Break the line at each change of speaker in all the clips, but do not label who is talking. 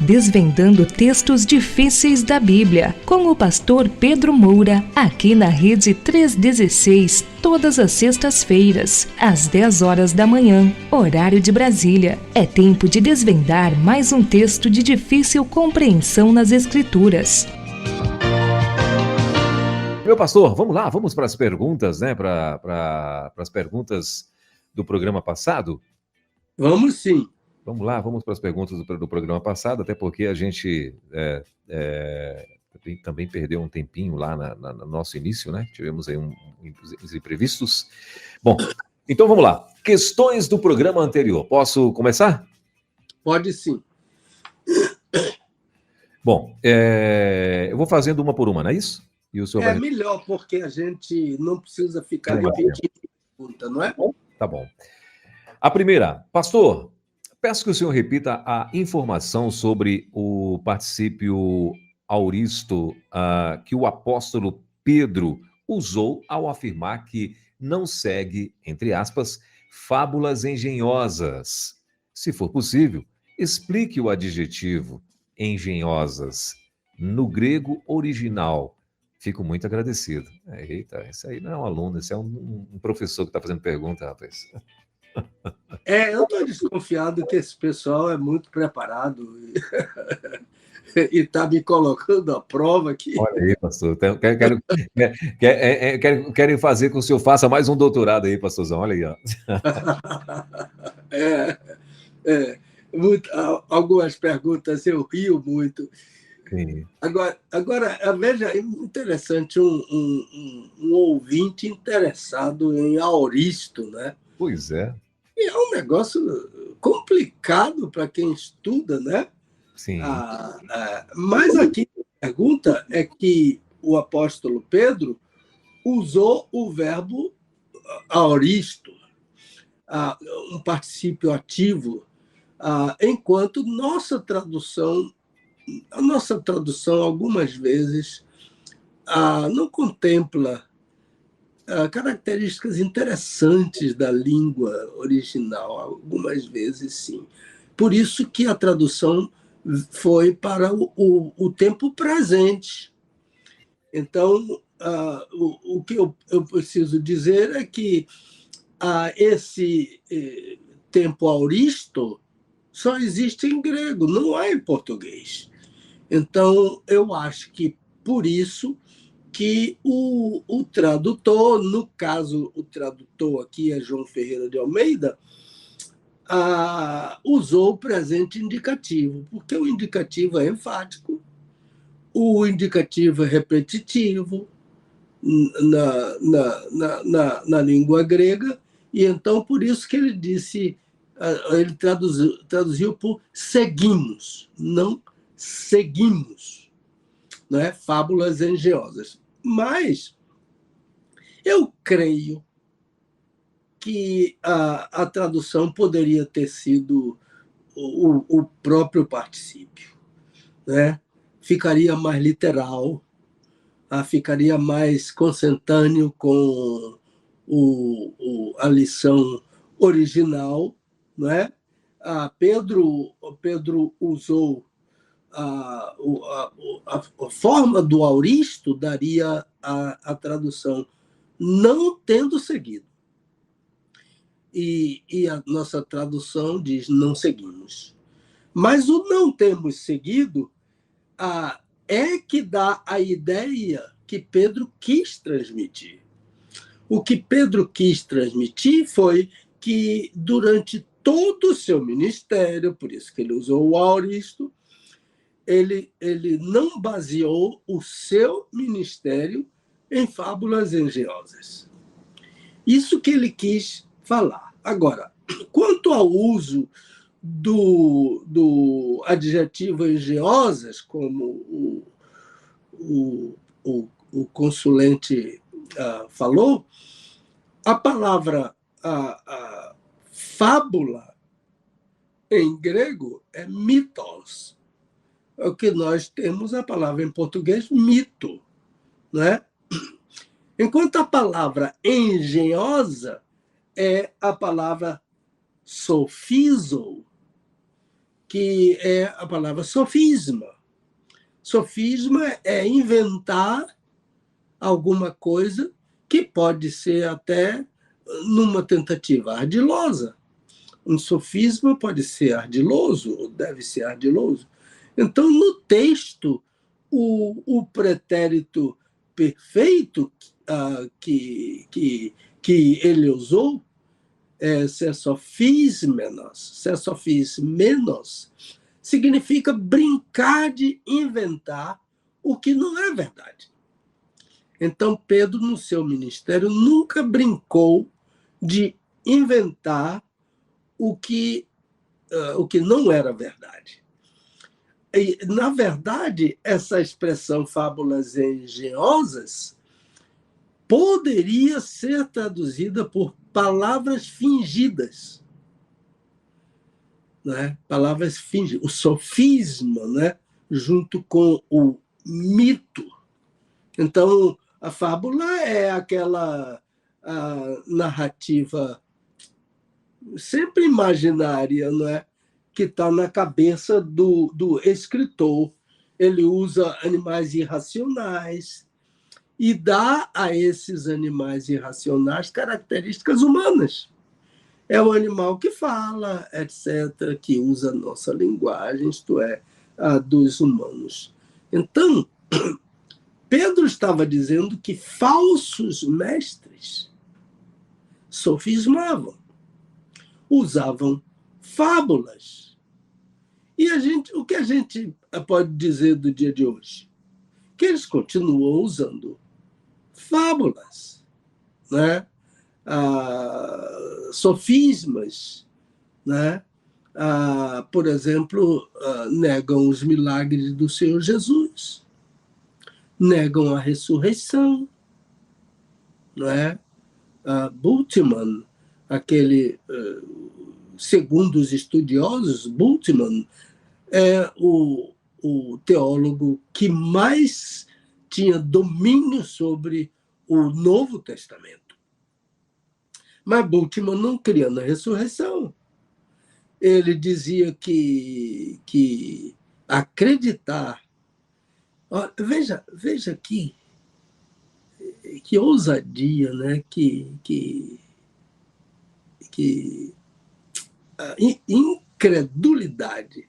Desvendando textos difíceis da Bíblia, com o pastor Pedro Moura, aqui na Rede 316, todas as sextas-feiras, às 10 horas da manhã, horário de Brasília. É tempo de desvendar mais um texto de difícil compreensão nas Escrituras.
Meu pastor, vamos lá, vamos para as perguntas, né? Para as perguntas do programa passado?
Vamos sim.
Vamos lá, vamos para as perguntas do programa passado, até porque a gente também perdeu um tempinho lá no nosso início, né? Tivemos aí uns imprevistos. Bom, então vamos lá. Questões do programa anterior. Posso começar?
Pode sim.
Bom, eu vou fazendo uma por uma, não é isso? E o senhor vai...
melhor, porque a gente não precisa ficar repetindo a pergunta, não é?
Tá bom. A primeira, pastor, peço que o senhor repita a informação sobre o particípio auristo que o apóstolo Pedro usou ao afirmar que não segue, entre aspas, fábulas engenhosas. Se for possível, explique o adjetivo engenhosas no grego original. Fico muito agradecido. Eita, esse aí não é um aluno, esse é um professor que está fazendo pergunta, rapaz.
Eu estou desconfiado que esse pessoal é muito preparado e está me colocando à prova aqui.
Olha aí, pastor. Querem fazer com que o senhor faça mais um doutorado aí, pastorzão. Olha aí, ó.
Algumas perguntas eu rio muito.
Sim.
Agora, veja, interessante, um ouvinte interessado em auristo, né?
Pois é.
E é um negócio complicado para quem estuda, né?
Sim.
Mas aqui a pergunta é que o apóstolo Pedro usou o verbo auristo, um particípio ativo, enquanto a nossa tradução algumas vezes não contempla características interessantes da língua original, algumas vezes sim. Por isso que a tradução foi para o tempo presente. Então, o que eu preciso dizer é que esse tempo auristo só existe em grego, não há em português. Então, eu acho que por isso que o tradutor, no caso, o tradutor aqui é João Ferreira de Almeida, usou o presente indicativo, porque o indicativo é enfático, o indicativo é repetitivo na língua grega, e então por isso que ele disse, ele traduziu por seguimos, não seguimos, não é? Fábulas engenhosas. Mas eu creio que a tradução poderia ter sido o próprio particípio, né? Ficaria mais literal, ficaria mais consentâneo com a lição original, não é? Pedro usou a forma do auristo, daria a tradução não tendo seguido. E a nossa tradução diz não seguimos. Mas o não temos seguido é que dá a ideia que Pedro quis transmitir. O que Pedro quis transmitir foi que durante todo o seu ministério, por isso que ele usou o auristo, ele não baseou o seu ministério em fábulas engenhosas. Isso que ele quis falar. Agora, quanto ao uso do adjetivo engenhosas, como o consulente falou, a palavra fábula em grego é mitos. É o que nós temos a palavra em português mito, não é? Enquanto a palavra engenhosa é a palavra sophizo, que é a palavra sofisma. Sofisma é inventar alguma coisa que pode ser até numa tentativa ardilosa. Um sofisma pode ser ardiloso, ou deve ser ardiloso. Então, no texto, o pretérito perfeito que ele usou, sesofismenos, significa brincar de inventar o que não é verdade. Então, Pedro, no seu ministério, nunca brincou de inventar o que não era verdade. E, na verdade, essa expressão fábulas engenhosas poderia ser traduzida por palavras fingidas. Né? Palavras fingidas, o sofisma, né? Junto com o mito. Então, a fábula é aquela narrativa sempre imaginária, não é? Que está na cabeça do escritor. Ele usa animais irracionais e dá a esses animais irracionais características humanas. É um animal que fala, etc., que usa a nossa linguagem, isto é, a dos humanos. Então, Pedro estava dizendo que falsos mestres sofismavam, usavam fábulas. E o que a gente pode dizer do dia de hoje? Que eles continuam usando fábulas, né? Sofismas, né? Por exemplo, negam os milagres do Senhor Jesus, negam a ressurreição, não é? Bultmann, aquele, segundo os estudiosos, Bultmann é o teólogo que mais tinha domínio sobre o Novo Testamento. Mas Bultmann não cria na ressurreição. Ele dizia que acreditar... Veja aqui, que ousadia, né? Que incredulidade.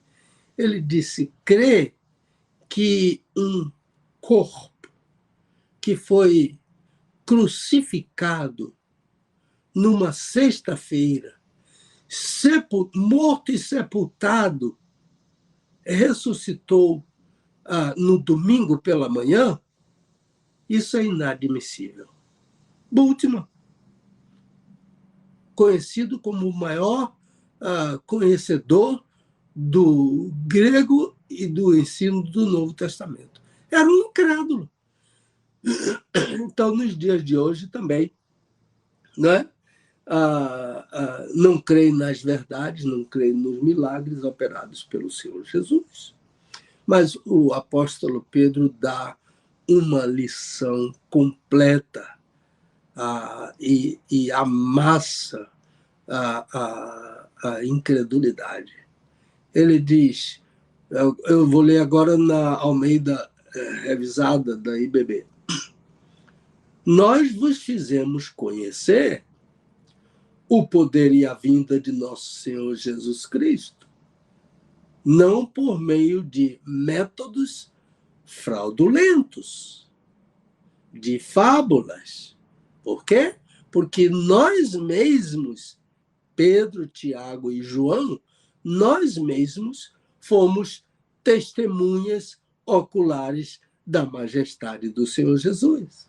Ele disse crer que um corpo que foi crucificado numa sexta-feira, morto e sepultado, ressuscitou no domingo pela manhã, isso é inadmissível. Bultmann, conhecido como o maior conhecedor do grego e do ensino do Novo Testamento. Era um incrédulo. Então, nos dias de hoje também, né? Não creio nas verdades, não creio nos milagres operados pelo Senhor Jesus. Mas o apóstolo Pedro dá uma lição completa e amassa a incredulidade. Ele diz, eu vou ler agora na Almeida revisada da IBB. Nós vos fizemos conhecer o poder e a vinda de nosso Senhor Jesus Cristo, não por meio de métodos fraudulentos, de fábulas. Por quê? Porque nós mesmos, Pedro, Tiago e João, nós mesmos fomos testemunhas oculares da majestade do Senhor Jesus.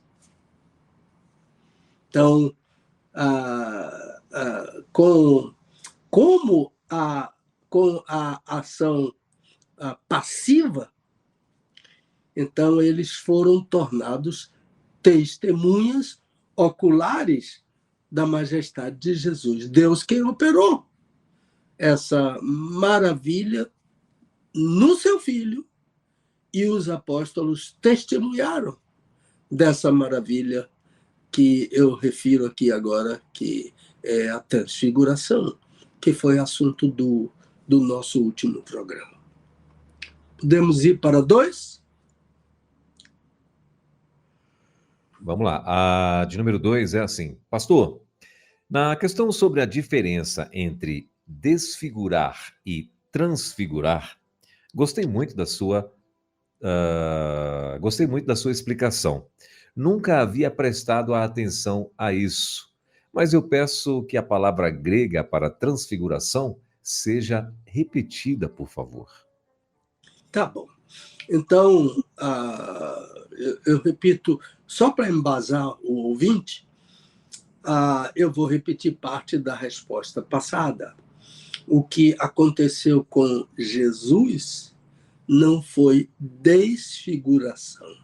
Então, com a ação passiva, então eles foram tornados testemunhas oculares da majestade de Jesus. Deus quem operou essa maravilha no seu Filho, e os apóstolos testemunharam dessa maravilha que eu refiro aqui agora, que é a transfiguração, que foi assunto do do nosso último programa. Podemos ir para 2?
Vamos lá. A de número 2 é assim. Pastor, na questão sobre a diferença entre desfigurar e transfigurar, gostei muito da sua explicação. Nunca havia prestado atenção a isso, mas eu peço que a palavra grega para transfiguração seja repetida, por favor.
Tá bom. Então, eu repito, só para embasar o ouvinte, eu vou repetir parte da resposta passada. O que aconteceu com Jesus não foi desfiguração,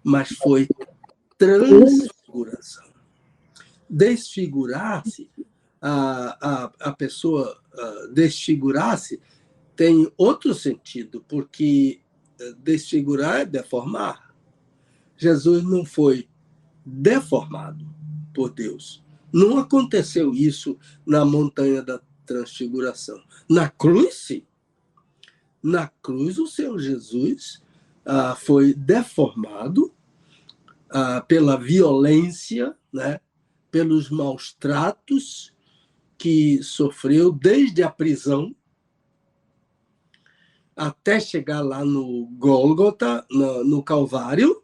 mas foi transfiguração. Desfigurar-se, a pessoa desfigurar-se tem outro sentido, porque desfigurar é deformar. Jesus não foi deformado por Deus. Não aconteceu isso na montanha da transfiguração. Na cruz, sim. Na cruz, o Senhor Jesus foi deformado pela violência, né, pelos maus tratos que sofreu desde a prisão até chegar lá no Gólgota, no Calvário.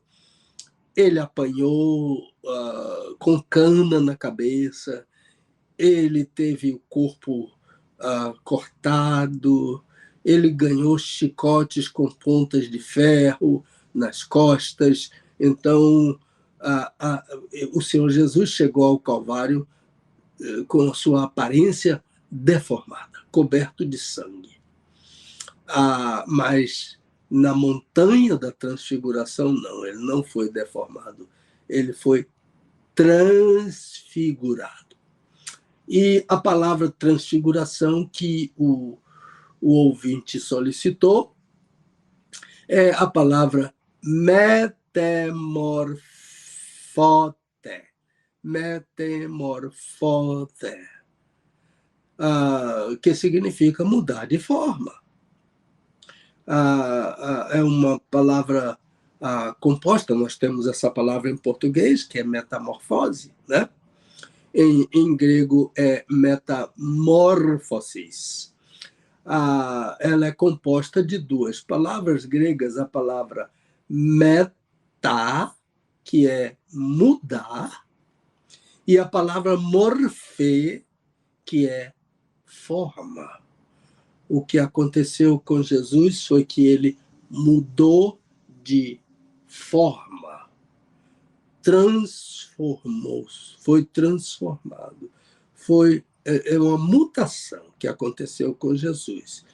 Ele apanhou com cana na cabeça, ele teve o corpo cortado, ele ganhou chicotes com pontas de ferro nas costas. Então, o Senhor Jesus chegou ao Calvário com a sua aparência deformada, coberto de sangue. Mas na montanha da transfiguração, não, ele não foi deformado, ele foi transfigurado. E a palavra transfiguração que o ouvinte solicitou é a palavra metamorfote. Metamorfote, que significa mudar de forma. É uma palavra composta, nós temos essa palavra em português, que é metamorfose, né? Em grego é metamorphosis. Ela é composta de duas palavras gregas, a palavra meta, que é mudar, e a palavra morfê, que é forma. O que aconteceu com Jesus foi que ele mudou de forma, transformou-se, foi transformado. Foi uma mutação que aconteceu com Jesus,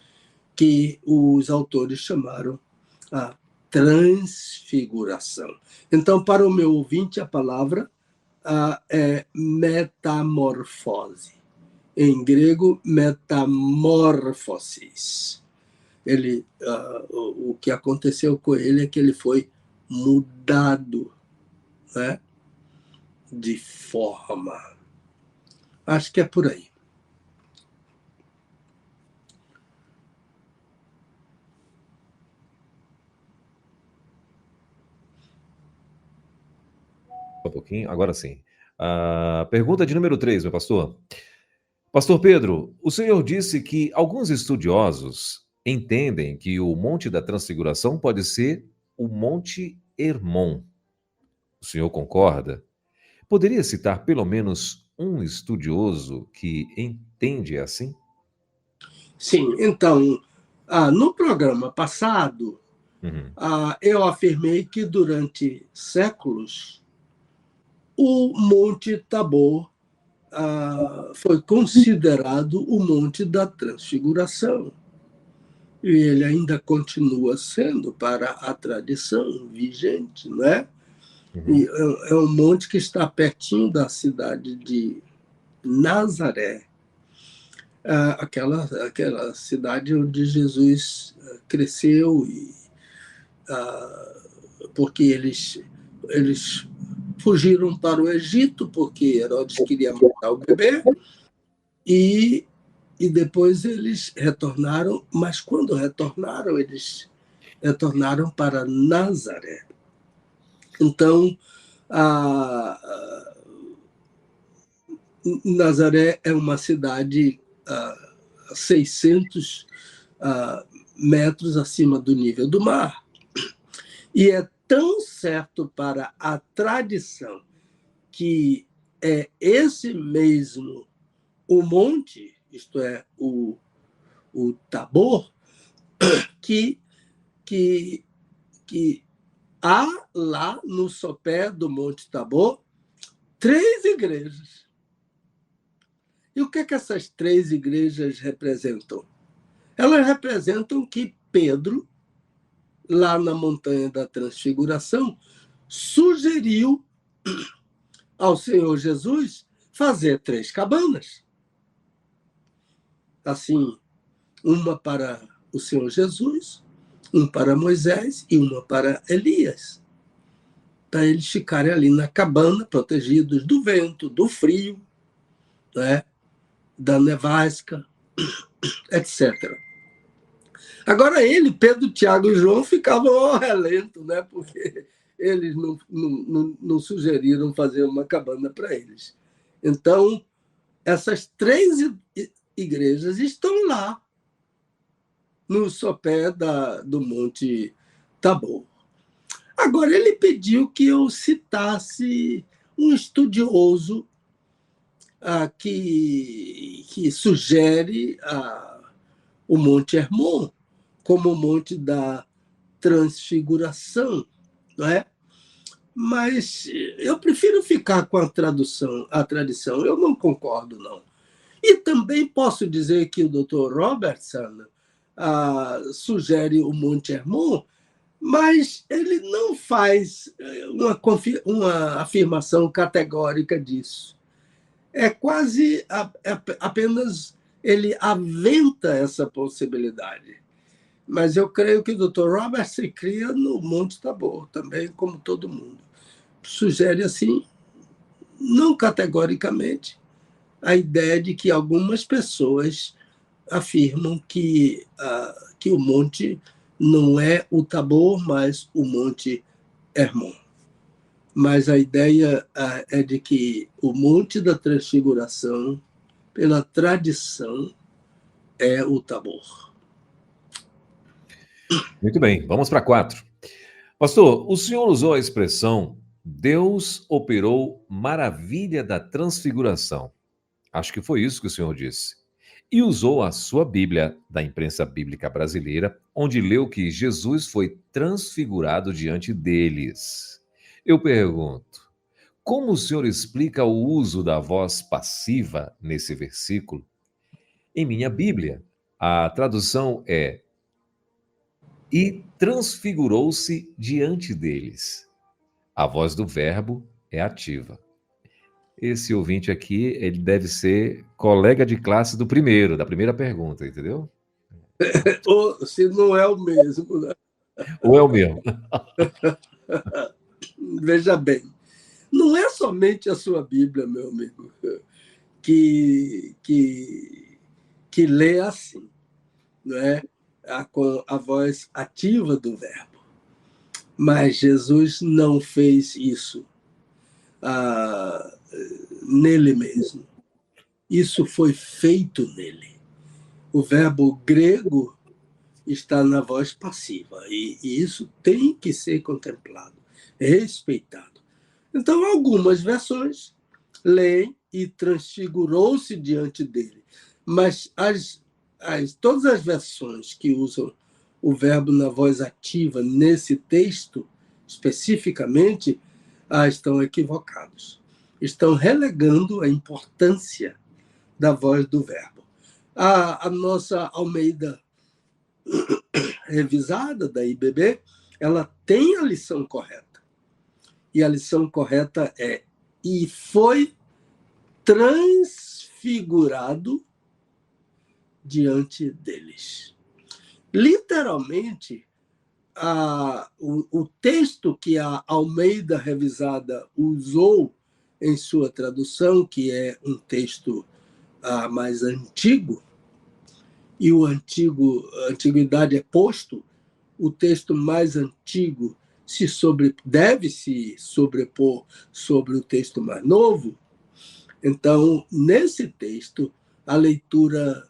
que os autores chamaram a transfiguração. Então, para o meu ouvinte, a palavra é metamorfose. Em grego, metamorphosis. O que aconteceu com ele é que ele foi mudado, né, de forma. Acho que é por aí.
Um pouquinho, agora sim. Pergunta de número 3, meu pastor. Pastor Pedro, o senhor disse que alguns estudiosos entendem que o Monte da Transfiguração pode ser o Monte Hermon. O senhor concorda? Poderia citar pelo menos um estudioso que entende assim?
Sim, então, no programa passado, eu afirmei que durante séculos o Monte Tabor foi considerado o Monte da Transfiguração. E ele ainda continua sendo para a tradição vigente, não é? E é um monte que está pertinho da cidade de Nazaré, aquela cidade onde Jesus cresceu, porque eles fugiram para o Egito, porque Herodes queria matar o bebê, e e depois eles retornaram, mas quando retornaram, eles retornaram para Nazaré. Então, Nazaré é uma cidade a 600 metros acima do nível do mar. E é tão certo para a tradição que é esse mesmo o monte, isto é, o Tabor, que há lá no sopé do Monte Tabor 3 igrejas. E o que essas 3 igrejas representam? Elas representam que Pedro, lá na Montanha da Transfiguração, sugeriu ao Senhor Jesus fazer 3 cabanas. Assim, uma para o Senhor Jesus, uma para Moisés e uma para Elias, para eles ficarem ali na cabana, protegidos do vento, do frio, né, da nevasca, etc. Agora ele, Pedro, Tiago e João ficavam ao relento, né, porque eles não sugeriram fazer uma cabana para eles. Então, essas 3 igrejas estão lá, no sopé do Monte Tabor. Agora, ele pediu que eu citasse um estudioso que sugere o Monte Hermon como o Monte da Transfiguração, não é? Mas eu prefiro ficar com a tradição. Eu não concordo, não. E também posso dizer que o Dr. Robertson sugere o Monte Hermon, mas ele não faz uma afirmação categórica disso. É quase apenas ele aventa essa possibilidade. Mas eu creio que o Dr. Robert se cria no Monte Tabor, também, como todo mundo. Sugere, assim, não categoricamente, a ideia de que algumas pessoas afirmam que o monte não é o Tabor, mas o Monte Hermon. Mas a ideia é de que o Monte da Transfiguração, pela tradição, é o Tabor.
Muito bem, vamos para 4. Pastor, o senhor usou a expressão Deus operou maravilha da transfiguração. Acho que foi isso que o senhor disse. E usou a sua Bíblia, da imprensa bíblica brasileira, onde leu que Jesus foi transfigurado diante deles. Eu pergunto, como o senhor explica o uso da voz passiva nesse versículo? Em minha Bíblia, a tradução é e transfigurou-se diante deles. A voz do verbo é ativa. Esse ouvinte aqui, ele deve ser colega de classe da primeira pergunta, entendeu?
Ou se não é o mesmo, né?
Ou é o mesmo?
Veja bem, não é somente a sua Bíblia, meu amigo, que lê assim, não é? Com a voz ativa do verbo. Mas Jesus não fez isso nele mesmo. Isso foi feito nele. O verbo grego está na voz passiva, e isso tem que ser contemplado, respeitado. Então, algumas versões leem e transfigurou-se diante dele, mas todas as versões que usam o verbo na voz ativa nesse texto, especificamente, estão equivocados. Estão relegando a importância da voz do verbo. A nossa Almeida revisada da IBB, ela tem a lição correta. E a lição correta é: e foi transfigurado diante deles. Literalmente, o texto que a Almeida revisada usou em sua tradução, que é um texto mais antigo, e a antiguidade é posto, o texto mais antigo deve se sobrepor sobre o texto mais novo. Então, nesse texto, a leitura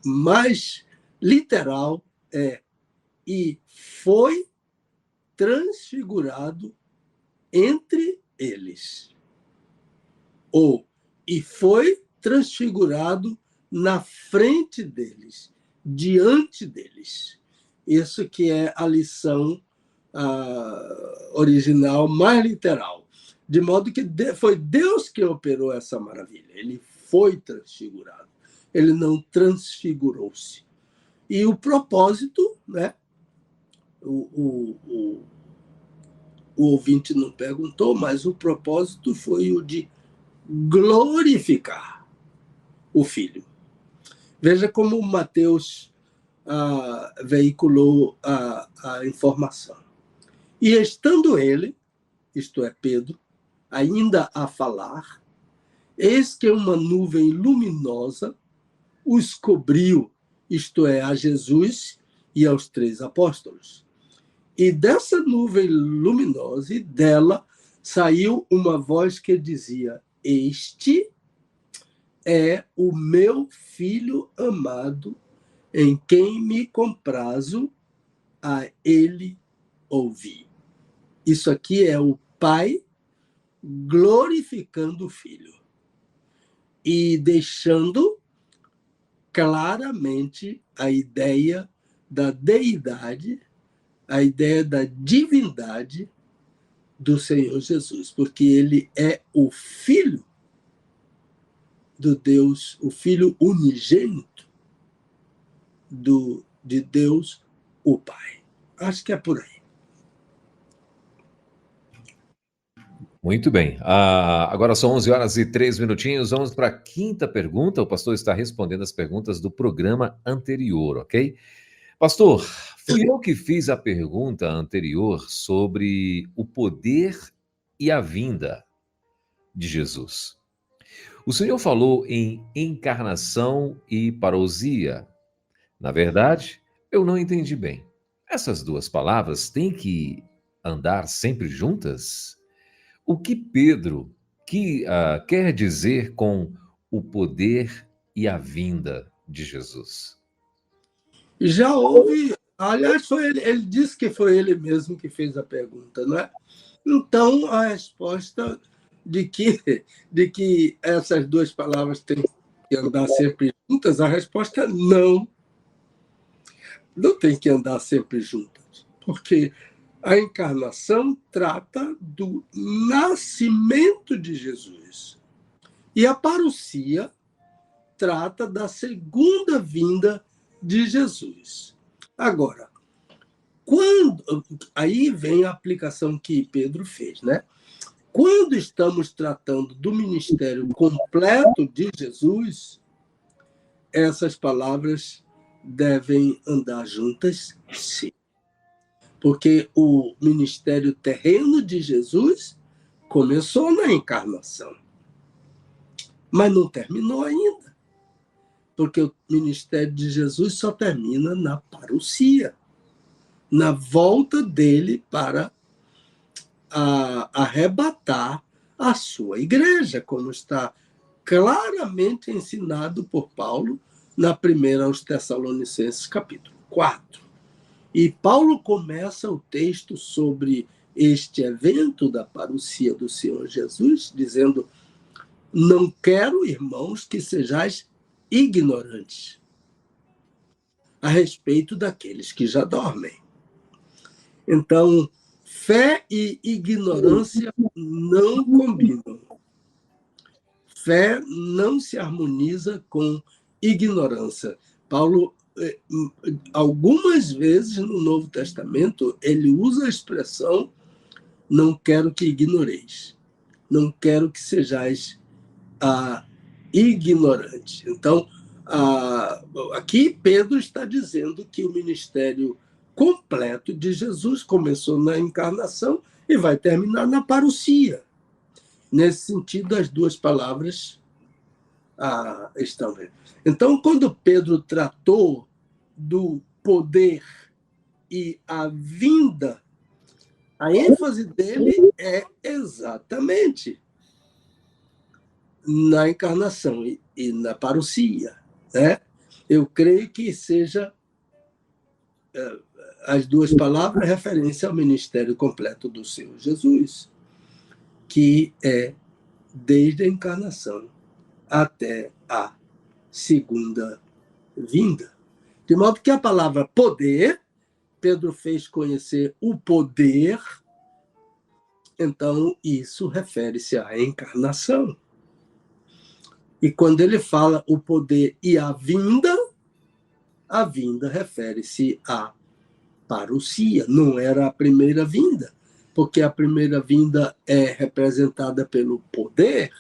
mais literal é: e foi transfigurado entre eles. Ou, e foi transfigurado na frente deles, diante deles. Isso que é a lição original mais literal. De modo que foi Deus que operou essa maravilha. Ele foi transfigurado. Ele não transfigurou-se. E o propósito, né? O ouvinte não perguntou, mas o propósito foi o de glorificar o Filho. Veja como Mateus veiculou a informação. E estando ele, isto é, Pedro, ainda a falar, eis que uma nuvem luminosa os cobriu, isto é, a Jesus e aos 3 apóstolos. E dessa nuvem luminosa, e dela, saiu uma voz que dizia: este é o meu filho amado, em quem me comprazo, a ele ouvi. Isso aqui é o Pai glorificando o Filho e deixando claramente a ideia da deidade, a ideia da divindade do Senhor Jesus, porque ele é o Filho do Deus, o Filho unigênito de Deus, o Pai. Acho que é por aí.
Muito bem. Agora são 11h03. Vamos para a quinta pergunta. O pastor está respondendo as perguntas do programa anterior, ok? Pastor, fui eu que fiz a pergunta anterior sobre o poder e a vinda de Jesus. O Senhor falou em encarnação e parousia. Na verdade, eu não entendi bem. Essas duas palavras têm que andar sempre juntas? O que Pedro quer dizer com o poder e a vinda de Jesus?
Já houve, aliás, ele disse que foi ele mesmo que fez a pergunta, não é? Então, a resposta de que essas duas palavras têm que andar sempre juntas, a resposta é não. Não tem que andar sempre juntas, porque a encarnação trata do nascimento de Jesus. E a parousia trata da segunda vinda de Jesus. Agora, aí vem a aplicação que Pedro fez, né? Quando estamos tratando do ministério completo de Jesus, essas palavras devem andar juntas, sim. Porque o ministério terreno de Jesus começou na encarnação, mas não terminou ainda. Porque o ministério de Jesus só termina na parousia, na volta dele para arrebatar a sua igreja, como está claramente ensinado por Paulo na primeira aos Tessalonicenses, capítulo 4. E Paulo começa o texto sobre este evento da parousia do Senhor Jesus, dizendo: não quero, irmãos, que sejais ignorantes a respeito daqueles que já dormem. Então, fé e ignorância não combinam. Fé não se harmoniza com ignorância. Paulo, algumas vezes no Novo Testamento, ele usa a expressão: não quero que ignoreis, não quero que sejais ignorantes. Então, aqui Pedro está dizendo que o ministério completo de Jesus começou na encarnação e vai terminar na parousia. Nesse sentido, as duas palavras estão vendo. Então, quando Pedro tratou do poder e a vinda, a ênfase dele é exatamente na encarnação e na parousia, né? Eu creio que seja as duas palavras referência ao ministério completo do Senhor Jesus, que é desde a encarnação até a segunda vinda. De modo que a palavra poder, Pedro fez conhecer o poder, então isso refere-se à encarnação. E quando ele fala o poder e a vinda refere-se à parousia, não era a primeira vinda, porque a primeira vinda é representada pelo poder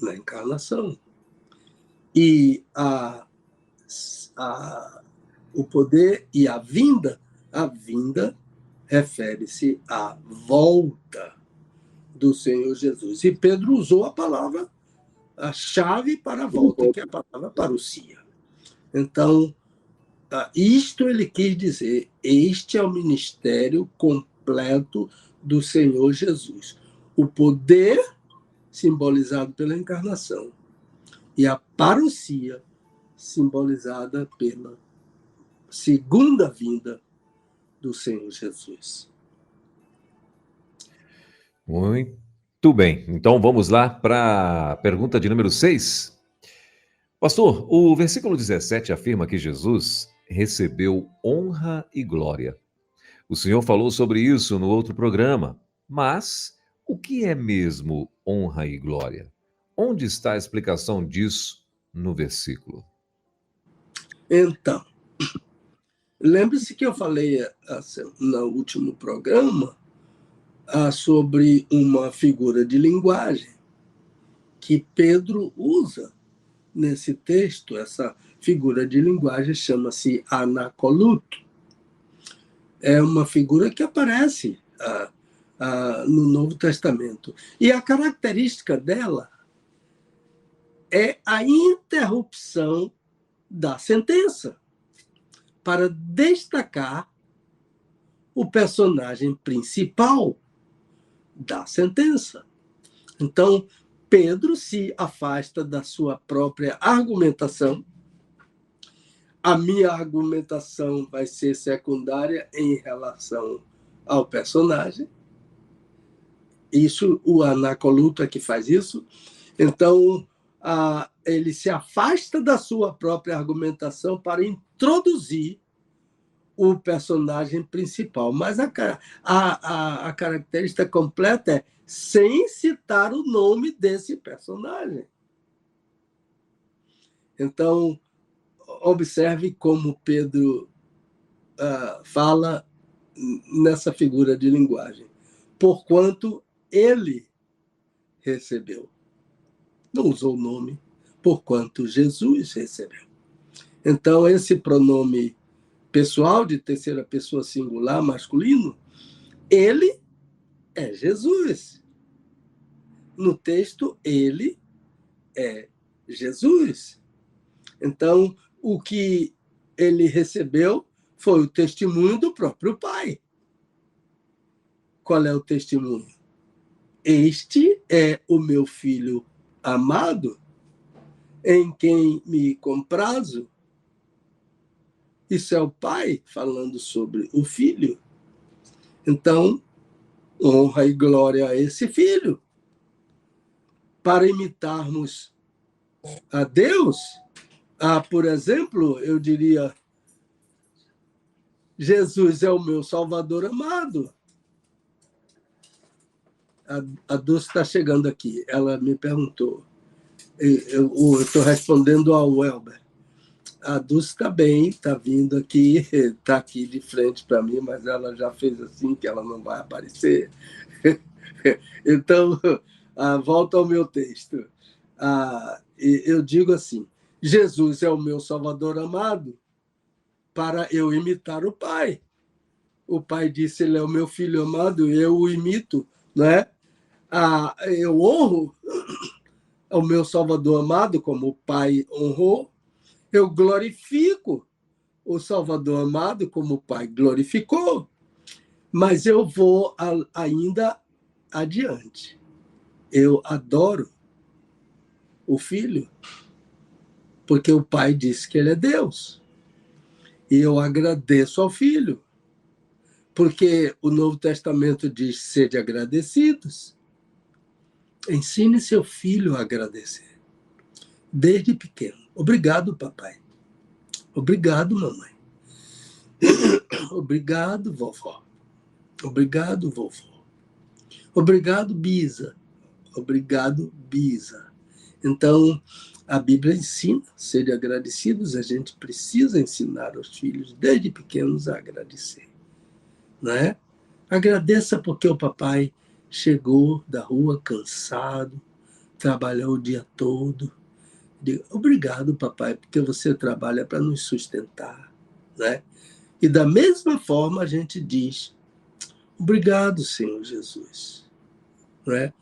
na encarnação. E o poder e a vinda refere-se à volta do Senhor Jesus. E Pedro usou a chave para a volta, que é a palavra parousia. Então, isto ele quis dizer, este é o ministério completo do Senhor Jesus. O poder simbolizado pela encarnação e a parousia simbolizada pela segunda vinda do Senhor Jesus.
Muito bem. Então vamos lá para a pergunta de número 6. Pastor, o versículo 17 afirma que Jesus recebeu honra e glória. O senhor falou sobre isso no outro programa, mas o que é mesmo honra e glória? Onde está a explicação disso no versículo?
Então, lembre-se que eu falei no último programa sobre uma figura de linguagem que Pedro usa nesse texto. Essa figura de linguagem chama-se anacoluto. É uma figura que aparece no Novo Testamento. E a característica dela é a interrupção da sentença para destacar o personagem principal da sentença. Então, Pedro se afasta da sua própria argumentação. A minha argumentação vai ser secundária em relação ao personagem. Isso, o anacoluto é que faz isso. Então, ele se afasta da sua própria argumentação para introduzir o personagem principal. Mas a característica completa é sem citar o nome desse personagem. Então, observe como Pedro fala nessa figura de linguagem. Porquanto ele recebeu. Não usou o nome, porquanto Jesus recebeu. Então, esse pronome pessoal de terceira pessoa singular masculino, ele é Jesus. No texto, ele é Jesus. Então, o que ele recebeu foi o testemunho do próprio Pai. Qual é o testemunho? Este é o meu filho amado, em quem me comprazo. Isso é o Pai falando sobre o Filho. Então, honra e glória a esse Filho. Para imitarmos a Deus, por exemplo, eu diria, Jesus é o meu Salvador amado. A Dulce está chegando aqui. Ela me perguntou. Eu estou respondendo ao Welber. A Dulce está bem, está vindo aqui, está aqui de frente para mim, mas ela já fez assim que ela não vai aparecer. Então, volta ao meu texto. Eu digo assim, Jesus é o meu Salvador amado para eu imitar o Pai. O Pai disse, ele é o meu filho amado, eu o imito, não é? Eu honro ao meu Salvador amado, como o Pai honrou, eu glorifico o Salvador amado, como o Pai glorificou, mas eu vou ainda adiante. Eu adoro o Filho, porque o Pai disse que ele é Deus. E eu agradeço ao Filho, porque o Novo Testamento diz: sede agradecidos. Ensine seu filho a agradecer, desde pequeno. Obrigado, papai. Obrigado, mamãe. Obrigado, vovó. Obrigado, vovô. Obrigado, bisa. Obrigado, bisa. Então, a Bíblia ensina, sede agradecidos, a gente precisa ensinar aos filhos, desde pequenos, a agradecer. Não é? Agradeça porque o papai chegou da rua cansado, trabalhou o dia todo. Diga: obrigado, papai, porque você trabalha para nos sustentar. Né? E da mesma forma a gente diz: obrigado, Senhor Jesus. Não é?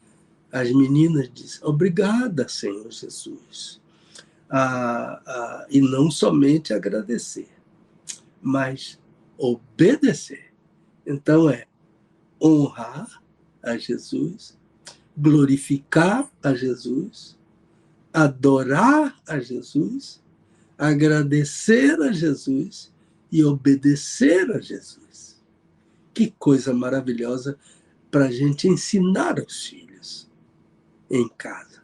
As meninas dizem: obrigada, Senhor Jesus. E não somente agradecer, mas obedecer. Então honrar a Jesus, glorificar a Jesus, adorar a Jesus, agradecer a Jesus e obedecer a Jesus. Que coisa maravilhosa para a gente ensinar aos filhos em casa.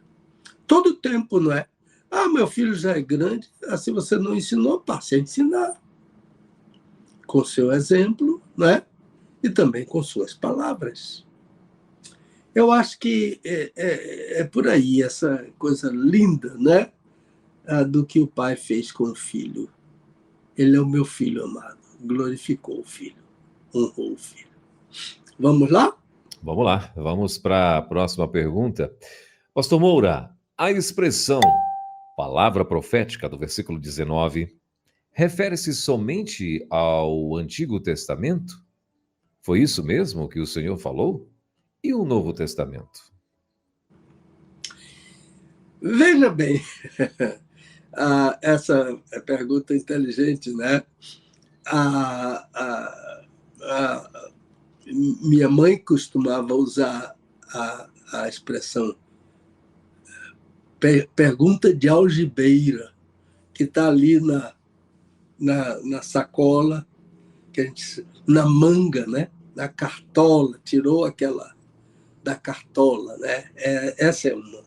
Todo tempo, não é? Meu filho já é grande, se você não ensinou, passe a ensinar. Com seu exemplo, não é? E também com suas palavras. Eu acho que é por aí essa coisa linda, né? Do que o pai fez com o filho. Ele é o meu filho amado. Glorificou o filho. Honrou o filho. Vamos lá?
Vamos lá, vamos para a próxima pergunta. Pastor Moura, a expressão palavra profética do versículo 19 refere-se somente ao Antigo Testamento? Foi isso mesmo que o Senhor falou? E o Novo Testamento?
Veja bem, essa pergunta inteligente, né? Minha mãe costumava usar a expressão pergunta de algibeira, que está ali na sacola, que a gente, na manga, né? Na cartola, tirou aquela da cartola, né? Essa é uma.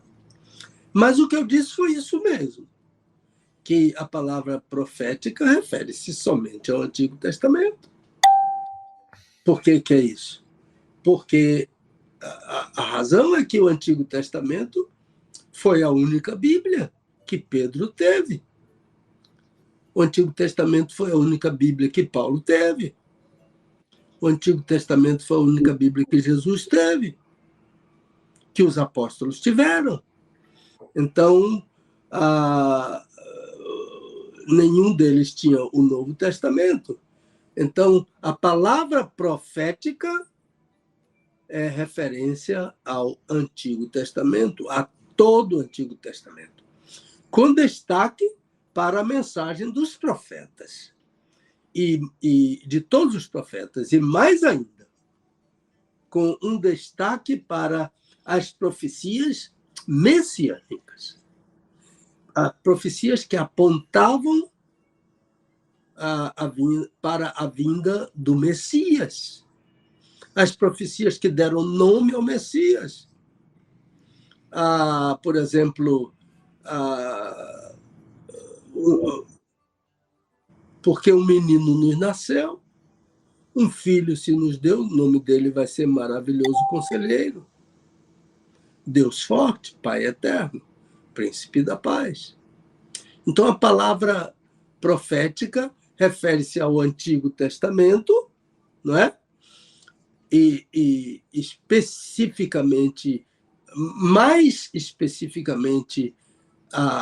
Mas o que eu disse foi isso mesmo, que a palavra profética refere-se somente ao Antigo Testamento. Por que é isso? Porque a razão é que o Antigo Testamento foi a única Bíblia que Pedro teve. O Antigo Testamento foi a única Bíblia que Paulo teve. O Antigo Testamento foi a única Bíblia que Jesus teve, que os apóstolos tiveram. Então, nenhum deles tinha o Novo Testamento. Então, a palavra profética é referência ao Antigo Testamento, a todo o Antigo Testamento, com destaque para a mensagem dos profetas, e de todos os profetas, e mais ainda, com um destaque para as profecias messiânicas, profecias que apontavam para a vinda do Messias, as profecias que deram nome ao Messias. Por exemplo, porque um menino nos nasceu, um filho se nos deu, o nome dele vai ser Maravilhoso Conselheiro, Deus Forte, Pai Eterno, Príncipe da Paz. Então, a palavra profética refere-se ao Antigo Testamento, não é? E especificamente, mais especificamente,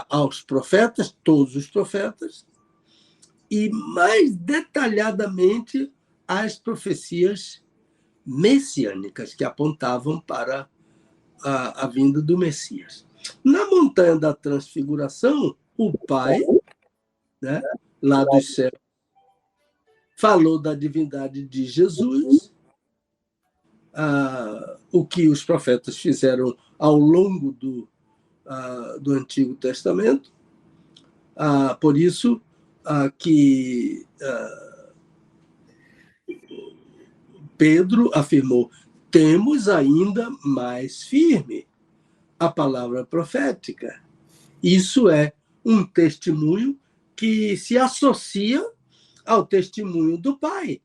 aos profetas, todos os profetas, e mais detalhadamente às profecias messiânicas que apontavam para a vinda do Messias. Na montanha da transfiguração, o Pai, né, lá dos céus, falou da divindade de Jesus, o que os profetas fizeram ao longo do Antigo Testamento. Por isso que Pedro afirmou: temos ainda mais firme a palavra profética. Isso é um testemunho que se associa ao testemunho do Pai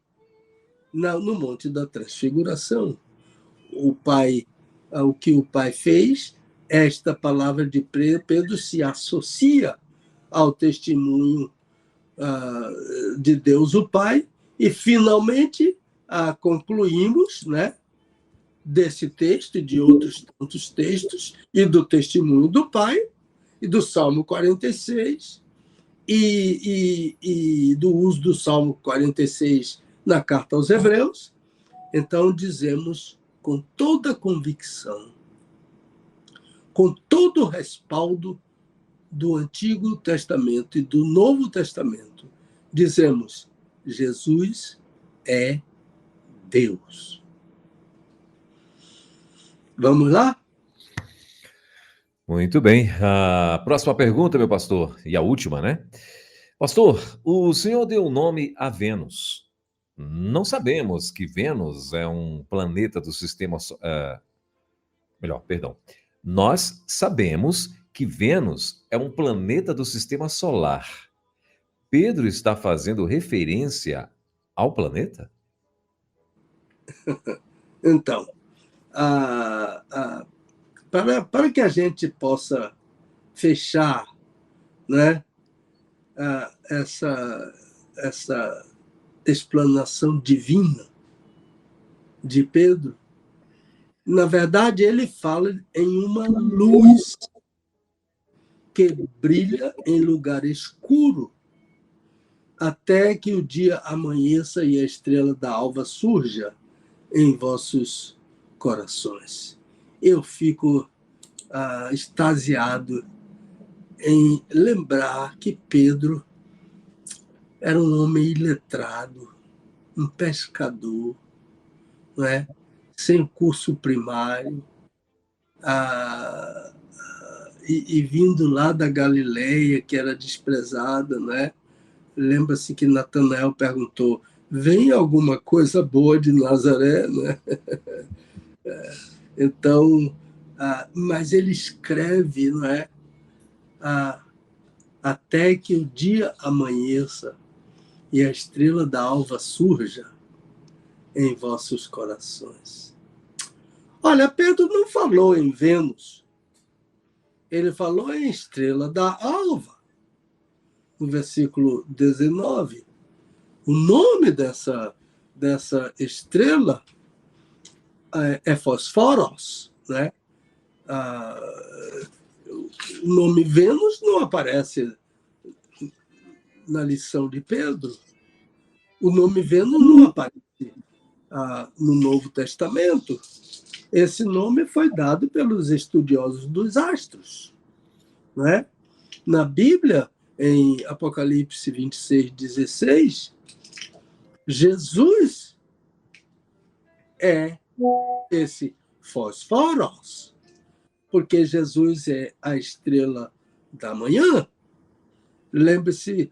no Monte da Transfiguração. O que o Pai fez, esta palavra de Pedro se associa ao testemunho de Deus o Pai, e finalmente concluímos, né, desse texto e de outros tantos textos, e do testemunho do Pai, e do Salmo 46, e do uso do Salmo 46 na carta aos Hebreus. Então, dizemos com toda convicção, com todo o respaldo do Antigo Testamento e do Novo Testamento, dizemos: Jesus é Deus. Vamos lá?
Muito bem. A próxima pergunta, meu pastor, e a última, né? Pastor, o senhor deu nome a Vênus. Não sabemos que Vênus é um planeta do sistema... melhor, perdão. Nós sabemos que Vênus é um planeta do sistema solar. Pedro está fazendo referência ao planeta?
Então, para que a gente possa fechar, né, essa explanação divina de Pedro, na verdade, ele fala em uma luz que brilha em lugar escuro, até que o dia amanheça e a estrela da alva surja em vossos corações. Eu fico extasiado em lembrar que Pedro era um homem iletrado, um pescador, não é? Sem curso primário, e vindo lá da Galileia, que era desprezada, não é? Lembra-se que Natanael perguntou: vem alguma coisa boa de Nazaré? Né? Então, mas ele escreve, não é? Até que o dia amanheça e a estrela da alva surja em vossos corações. Olha, Pedro não falou em Vênus, ele falou em estrela da alva, no versículo 19. O nome dessa estrela é Fosforos, né? O nome Vênus não aparece na lição de Pedro. O nome Vênus não aparece no Novo Testamento. Esse nome foi dado pelos estudiosos dos astros, né? Na Bíblia, em Apocalipse 26:16, Jesus é esse Fosforos, porque Jesus é a estrela da manhã. Lembre-se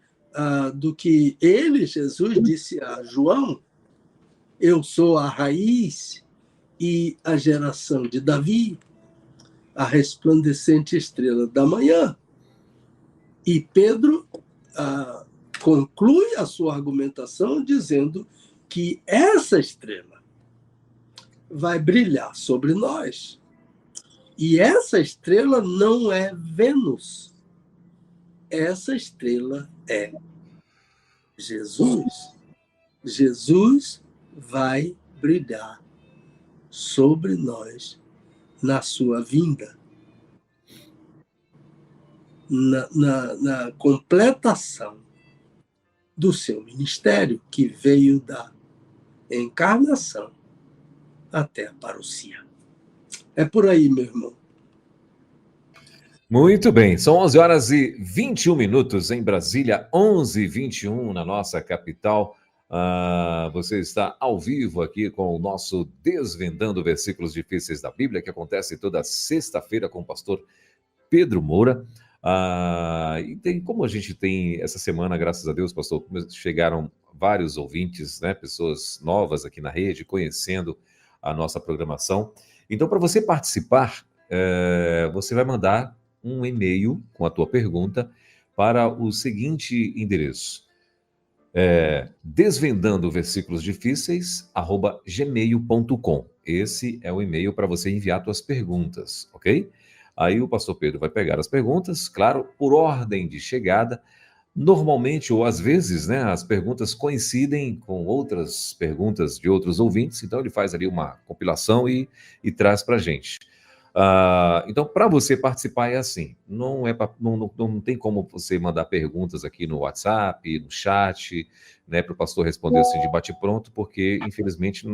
do que Jesus, disse a João: eu sou a raiz e a geração de Davi, a resplandecente estrela da manhã. E Pedro conclui a sua argumentação dizendo que essa estrela vai brilhar sobre nós. E essa estrela não é Vênus. Essa estrela é Jesus. Jesus vai brilhar sobre nós na sua vinda. Na completação do seu ministério, que veio da encarnação até a parousia. É por aí, meu irmão.
Muito bem, são 11 horas e 21 minutos em Brasília, 11h21 na nossa capital. Você está ao vivo aqui com o nosso Desvendando Versículos Difíceis da Bíblia, que acontece toda sexta-feira com o pastor Pedro Moura. Como a gente tem essa semana, graças a Deus, pastor, chegaram vários ouvintes, né, pessoas novas aqui na rede, conhecendo a nossa programação. Então, para você participar, você vai mandar um e-mail com a tua pergunta para o seguinte endereço: desvendando versículos difíceis @gmail.com. Esse é o e-mail para você enviar suas perguntas, ok? Aí o pastor Pedro vai pegar as perguntas, claro, por ordem de chegada. Normalmente, ou às vezes, né, as perguntas coincidem com outras perguntas de outros ouvintes, então ele faz ali uma compilação e traz para a gente. Então, para você participar é assim, não tem como você mandar perguntas aqui no WhatsApp, no chat, né, para o pastor responder assim de bate-pronto, porque, infelizmente,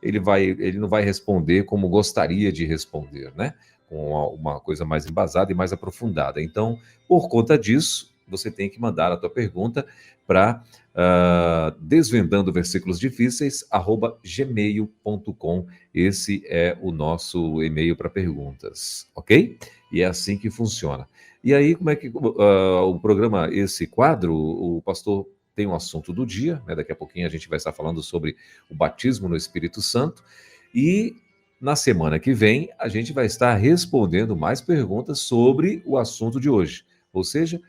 ele não vai responder como gostaria de responder, né, com uma coisa mais embasada e mais aprofundada. Então, por conta disso, você tem que mandar a tua pergunta para desvendando versículos difíceis @gmail.com. Esse é o nosso e-mail para perguntas, ok? E é assim que funciona. E aí, como é que o programa, esse quadro, o pastor tem um assunto do dia, né? Daqui a pouquinho a gente vai estar falando sobre o batismo no Espírito Santo, e na semana que vem a gente vai estar respondendo mais perguntas sobre o assunto de hoje, ou seja,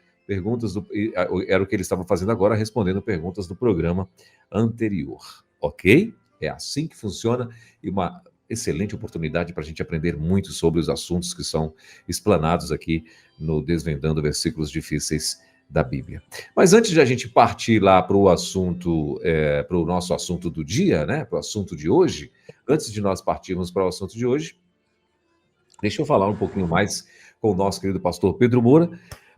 era o que ele estava fazendo agora, respondendo perguntas do programa anterior, ok? É assim que funciona, e uma excelente oportunidade para a gente aprender muito sobre os assuntos que são explanados aqui no Desvendando Versículos Difíceis da Bíblia. Mas antes de a gente partir lá para o assunto, para o nosso assunto do dia, né, para o assunto de hoje, antes de nós partirmos para o assunto de hoje, deixa eu falar um pouquinho mais com o nosso querido pastor Pedro Moura.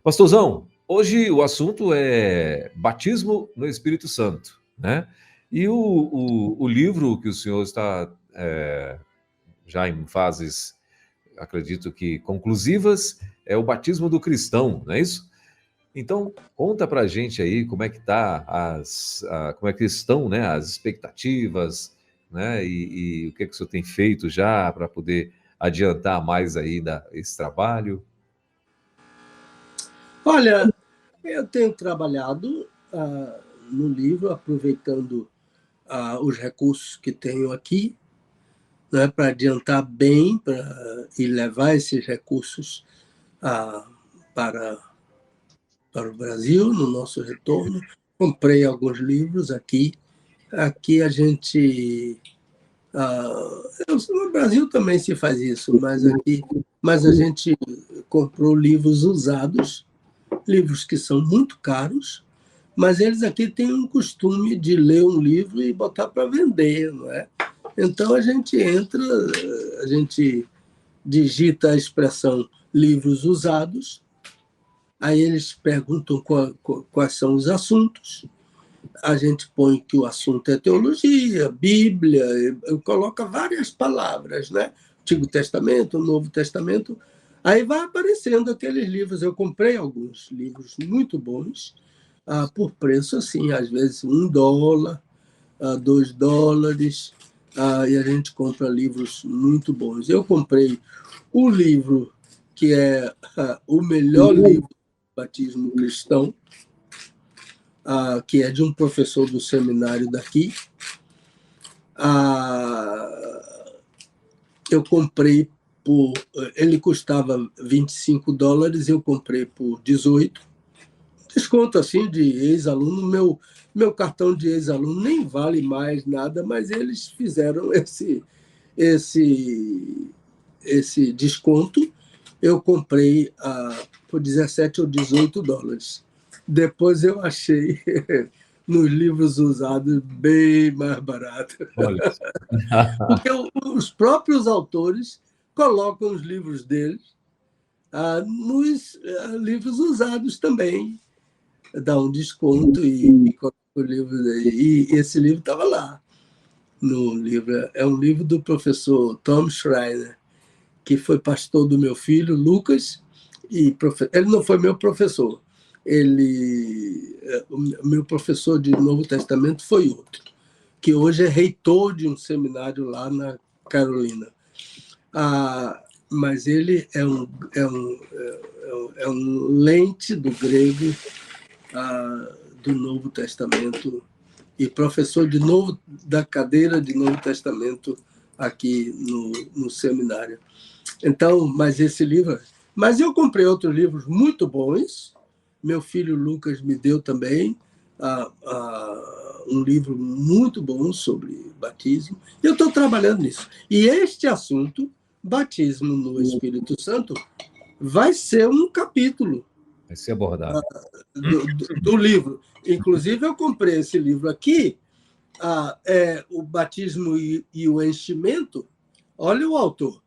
Pastorzão, hoje o assunto é batismo no Espírito Santo, né? E o livro que o senhor está já em fases, acredito que conclusivas, é o Batismo do Cristão, não é isso? Então, conta pra gente aí como é que como é que estão, né, as expectativas, né, e o que é que o senhor tem feito já para poder adiantar mais aí esse trabalho.
Olha, eu tenho trabalhado no livro, aproveitando os recursos que tenho aqui, né, para adiantar bem e levar esses recursos para o Brasil, no nosso retorno. Comprei alguns livros aqui. Aqui a gente... no Brasil também se faz isso, mas a gente comprou livros usados, livros que são muito caros, mas eles aqui têm um costume de ler um livro e botar para vender, não é? Então a gente digita a expressão livros usados, aí eles perguntam quais são os assuntos, a gente põe que o assunto é teologia, Bíblia, coloca várias palavras, né? Antigo Testamento, Novo Testamento, aí vai aparecendo aqueles livros. Eu comprei alguns livros muito bons, por preço assim, às vezes $1, $2, e a gente compra livros muito bons. Eu comprei o livro que é o melhor livro do batismo cristão, que é de um professor do seminário daqui. Eu comprei ele custava $25, eu comprei por 18. Desconto assim de ex-aluno. Meu cartão de ex-aluno nem vale mais nada, mas eles fizeram esse desconto. Eu comprei por 17 ou $18. Depois eu achei nos livros usados bem mais barato.
Olha.
Porque os próprios autores colocam os livros deles nos livros usados também. Dá um desconto e coloca o livro. E esse livro estava lá no livro. É um livro do professor Tom Schreiner, que foi pastor do meu filho, Lucas, Ele não foi meu professor. O meu professor de Novo Testamento foi outro, que hoje é reitor de um seminário lá na Carolina. Mas ele é um lente do grego, do Novo Testamento, e professor da cadeira de Novo Testamento aqui no seminário. Então, mas esse livro... Mas eu comprei outros livros muito bons. Meu filho Lucas me deu também um livro muito bom sobre batismo. Eu estou trabalhando nisso. E este assunto, batismo no Espírito Santo, vai ser um capítulo.
Vai ser abordado.
Do livro. Inclusive, eu comprei esse livro aqui, O Batismo e o Enchimento. Olha o autor,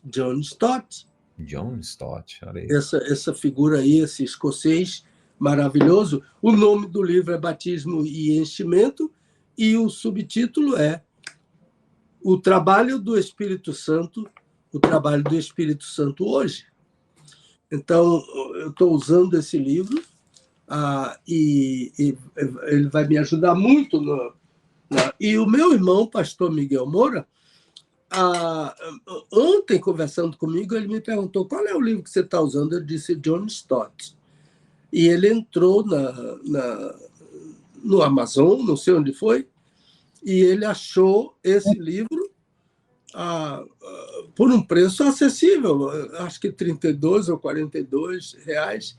John Stott.
John Stott, olha aí.
Essa figura aí, esse escocês maravilhoso. O nome do livro é Batismo e Enchimento, e o subtítulo é O Trabalho do Espírito Santo, o Trabalho do Espírito Santo hoje. Então, eu estou usando esse livro, e ele vai me ajudar muito. E o meu irmão, pastor Miguel Moura, ontem, conversando comigo, ele me perguntou qual é o livro que você está usando. Eu disse John Stott. E ele entrou no Amazon, não sei onde foi, e ele achou esse livro por um preço acessível, acho que R$32 ou R$42.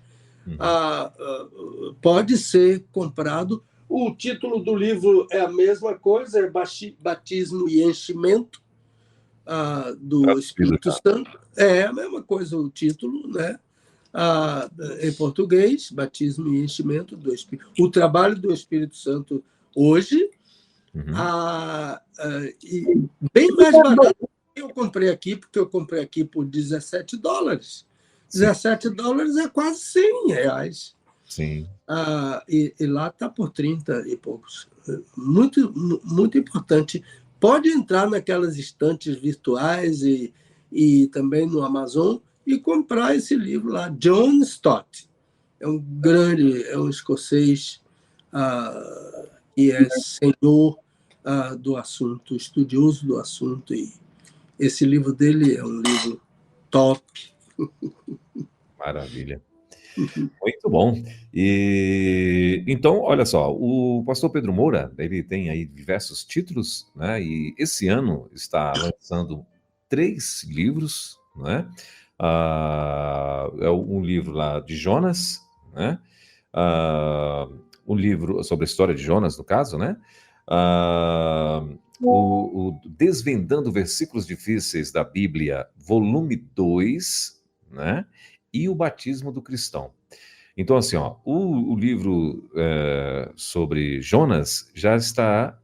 Pode ser comprado. O título do livro é a mesma coisa, é Batismo e Enchimento do Espírito Santo. É a mesma coisa o título, né? Em português, Batismo e Enchimento do Espírito. O Trabalho do Espírito Santo hoje. E bem mais barato que eu comprei aqui, porque eu comprei aqui por $17. $17 é quase R$100.
Sim.
E lá está por 30 e poucos. Muito, muito importante. Pode entrar naquelas estantes virtuais e também no Amazon e comprar esse livro lá, John Stott. É um escocês que é senhor do assunto, estudioso do assunto, e esse livro dele é um livro top.
Maravilha. Muito bom. E então, olha só, o pastor Pedro Moura, ele tem aí diversos títulos, né? E esse ano está lançando 3 livros, né? É um livro lá de Jonas, né? Um livro sobre a história de Jonas, no caso, né? O Desvendando Versículos Difíceis da Bíblia, volume 2, né? E o Batismo do Cristão. Então, assim, o livro sobre Jonas já está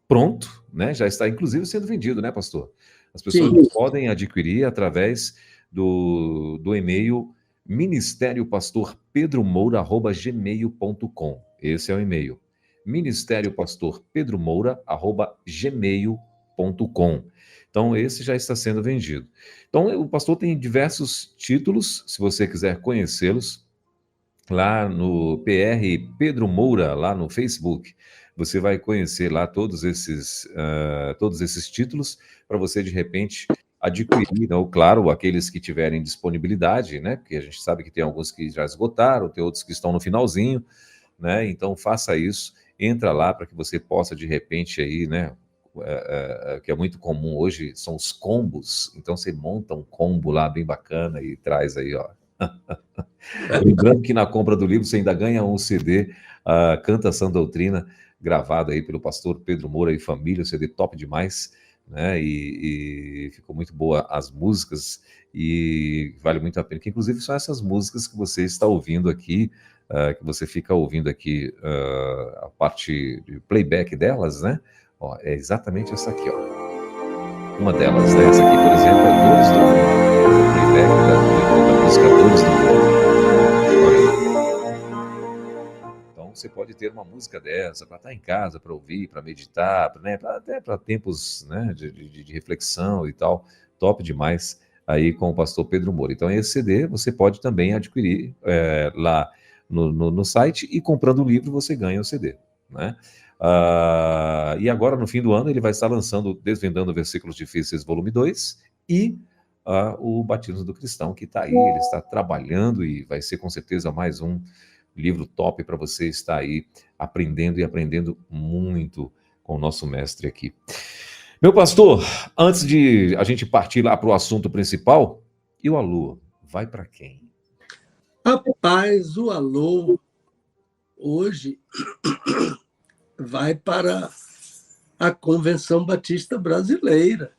pronto, né? Já está, inclusive, sendo vendido, né, pastor? As pessoas podem adquirir através do e-mail ministeriopastorpedromoura@gmail.com. Esse é o e-mail. ministeriopastorpedromoura@gmail.com. Então, esse já está sendo vendido. Então, o pastor tem diversos títulos, se você quiser conhecê-los, lá no PR Pedro Moura, lá no Facebook. Você vai conhecer lá todos esses títulos, para você, de repente, adquirir, ou, claro, aqueles que tiverem disponibilidade, né? Porque a gente sabe que tem alguns que já esgotaram, tem outros que estão no finalzinho, né? Então, faça isso, entra lá para que você possa, de repente, aí, né? Que é muito comum hoje, são os combos. Então, você monta um combo lá bem bacana e traz aí, ó. Lembrando que na compra do livro você ainda ganha um CD, Canta Sã Doutrina, gravado aí pelo pastor Pedro Moura e família, CD top demais, né? E ficou muito boa as músicas e vale muito a pena, que inclusive são essas músicas que você está ouvindo aqui, que você fica ouvindo aqui, a parte de playback delas, né? Ó, é exatamente essa aqui, ó. Uma delas, né? Essa aqui, por exemplo, é Dores do Mundo. O playback da música Dores do Mundo. Então, você pode ter uma música dessa para estar em casa, para ouvir, para meditar, né? Até para tempos, né, de reflexão e tal. Top demais aí com o pastor Pedro Moura. Então, esse CD você pode também adquirir lá no site, e comprando o livro você ganha o CD, né? E agora, no fim do ano, ele vai estar lançando Desvendando Versículos Difíceis, volume 2, e o Batismo do Cristão, que está aí, ele está trabalhando, e vai ser com certeza mais um livro top para você estar aí aprendendo, e aprendendo muito com o nosso mestre aqui. Meu pastor, antes de a gente partir lá para o assunto principal, e o alô, vai para quem?
Rapaz, o alô hoje vai para a Convenção Batista Brasileira,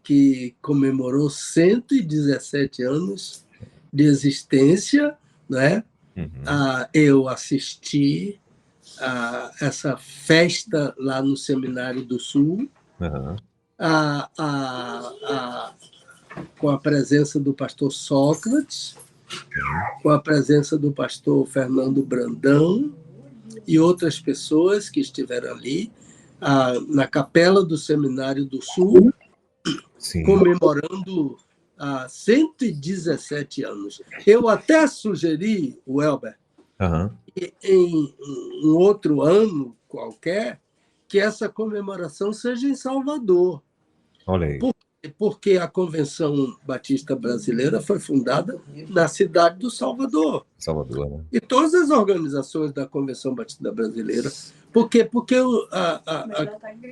que comemorou 117 anos de existência, né? Eu assisti a essa festa lá no Seminário do Sul, com a presença do pastor Sócrates, com a presença do pastor Fernando Brandão e outras pessoas que estiveram ali, na capela do Seminário do Sul, sim, comemorando 117 anos. Eu até sugeri, Welber, em um outro ano qualquer, que essa comemoração seja em Salvador.
Olha aí.
Porque a Convenção Batista Brasileira foi fundada na cidade do Salvador.
Salvador, né?
E todas as organizações da Convenção Batista Brasileira. Porque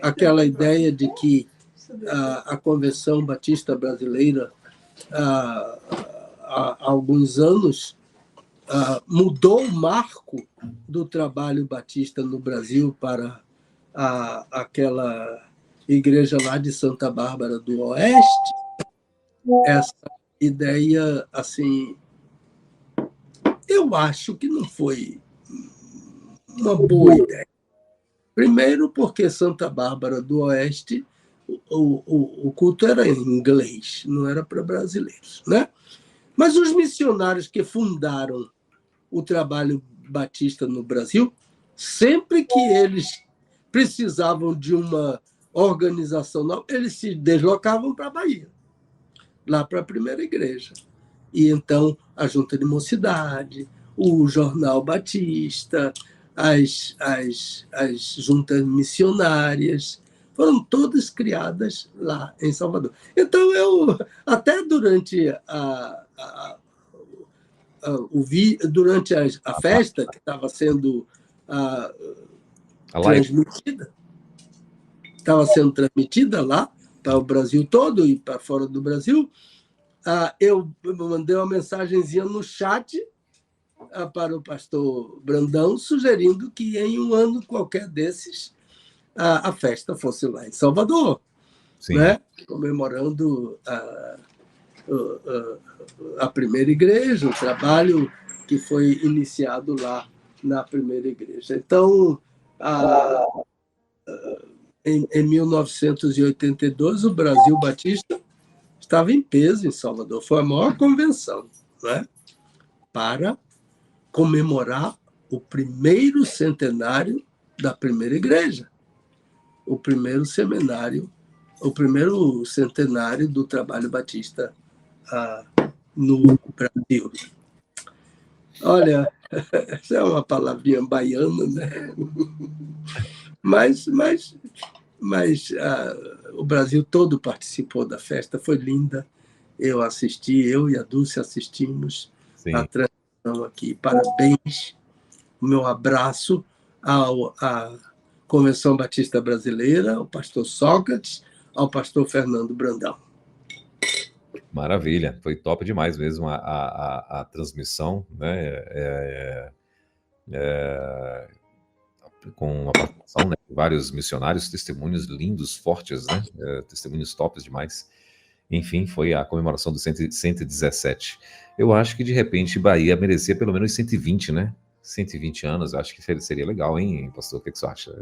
aquela ideia de que a Convenção Batista Brasileira, há alguns anos, mudou o marco do trabalho batista no Brasil para aquela igreja lá de Santa Bárbara do Oeste. Essa ideia, assim, eu acho que não foi uma boa ideia. Primeiro, porque Santa Bárbara do Oeste, o culto era em inglês, não era para brasileiros, né? Mas os missionários que fundaram o trabalho batista no Brasil, sempre que eles precisavam de uma organização nova, eles se deslocavam para a Bahia, lá para a primeira igreja. E então a Junta de Mocidade, o Jornal Batista, as juntas missionárias, foram todas criadas lá em Salvador. Então, eu, até durante durante a festa que estava sendo transmitida lá para o Brasil todo e para fora do Brasil, eu mandei uma mensagenzinha no chat para o pastor Brandão, sugerindo que em um ano qualquer desses a festa fosse lá em Salvador, né? Comemorando a primeira igreja, o trabalho que foi iniciado lá na primeira igreja. Então, em 1982, o Brasil Batista estava em peso em Salvador. Foi a maior convenção, né? Para comemorar o primeiro centenário da primeira igreja, o primeiro seminário, o primeiro centenário do trabalho batista no Brasil. Olha, essa é uma palavrinha baiana, né? Mas o Brasil todo participou da festa, foi linda. Eu assisti, eu e a Dulce assistimos a transmissão aqui. Parabéns, o meu abraço à Convenção Batista Brasileira, ao pastor Sócrates, ao pastor Fernando Brandão.
Maravilha, foi top demais mesmo a transmissão, né? Com a participação, né, de vários missionários, testemunhos lindos, fortes, né? Testemunhos tops demais. Enfim, foi a comemoração do 117. Eu acho que, de repente, Bahia merecia pelo menos 120, né? 120 anos, acho que seria legal, hein, pastor? O que você acha?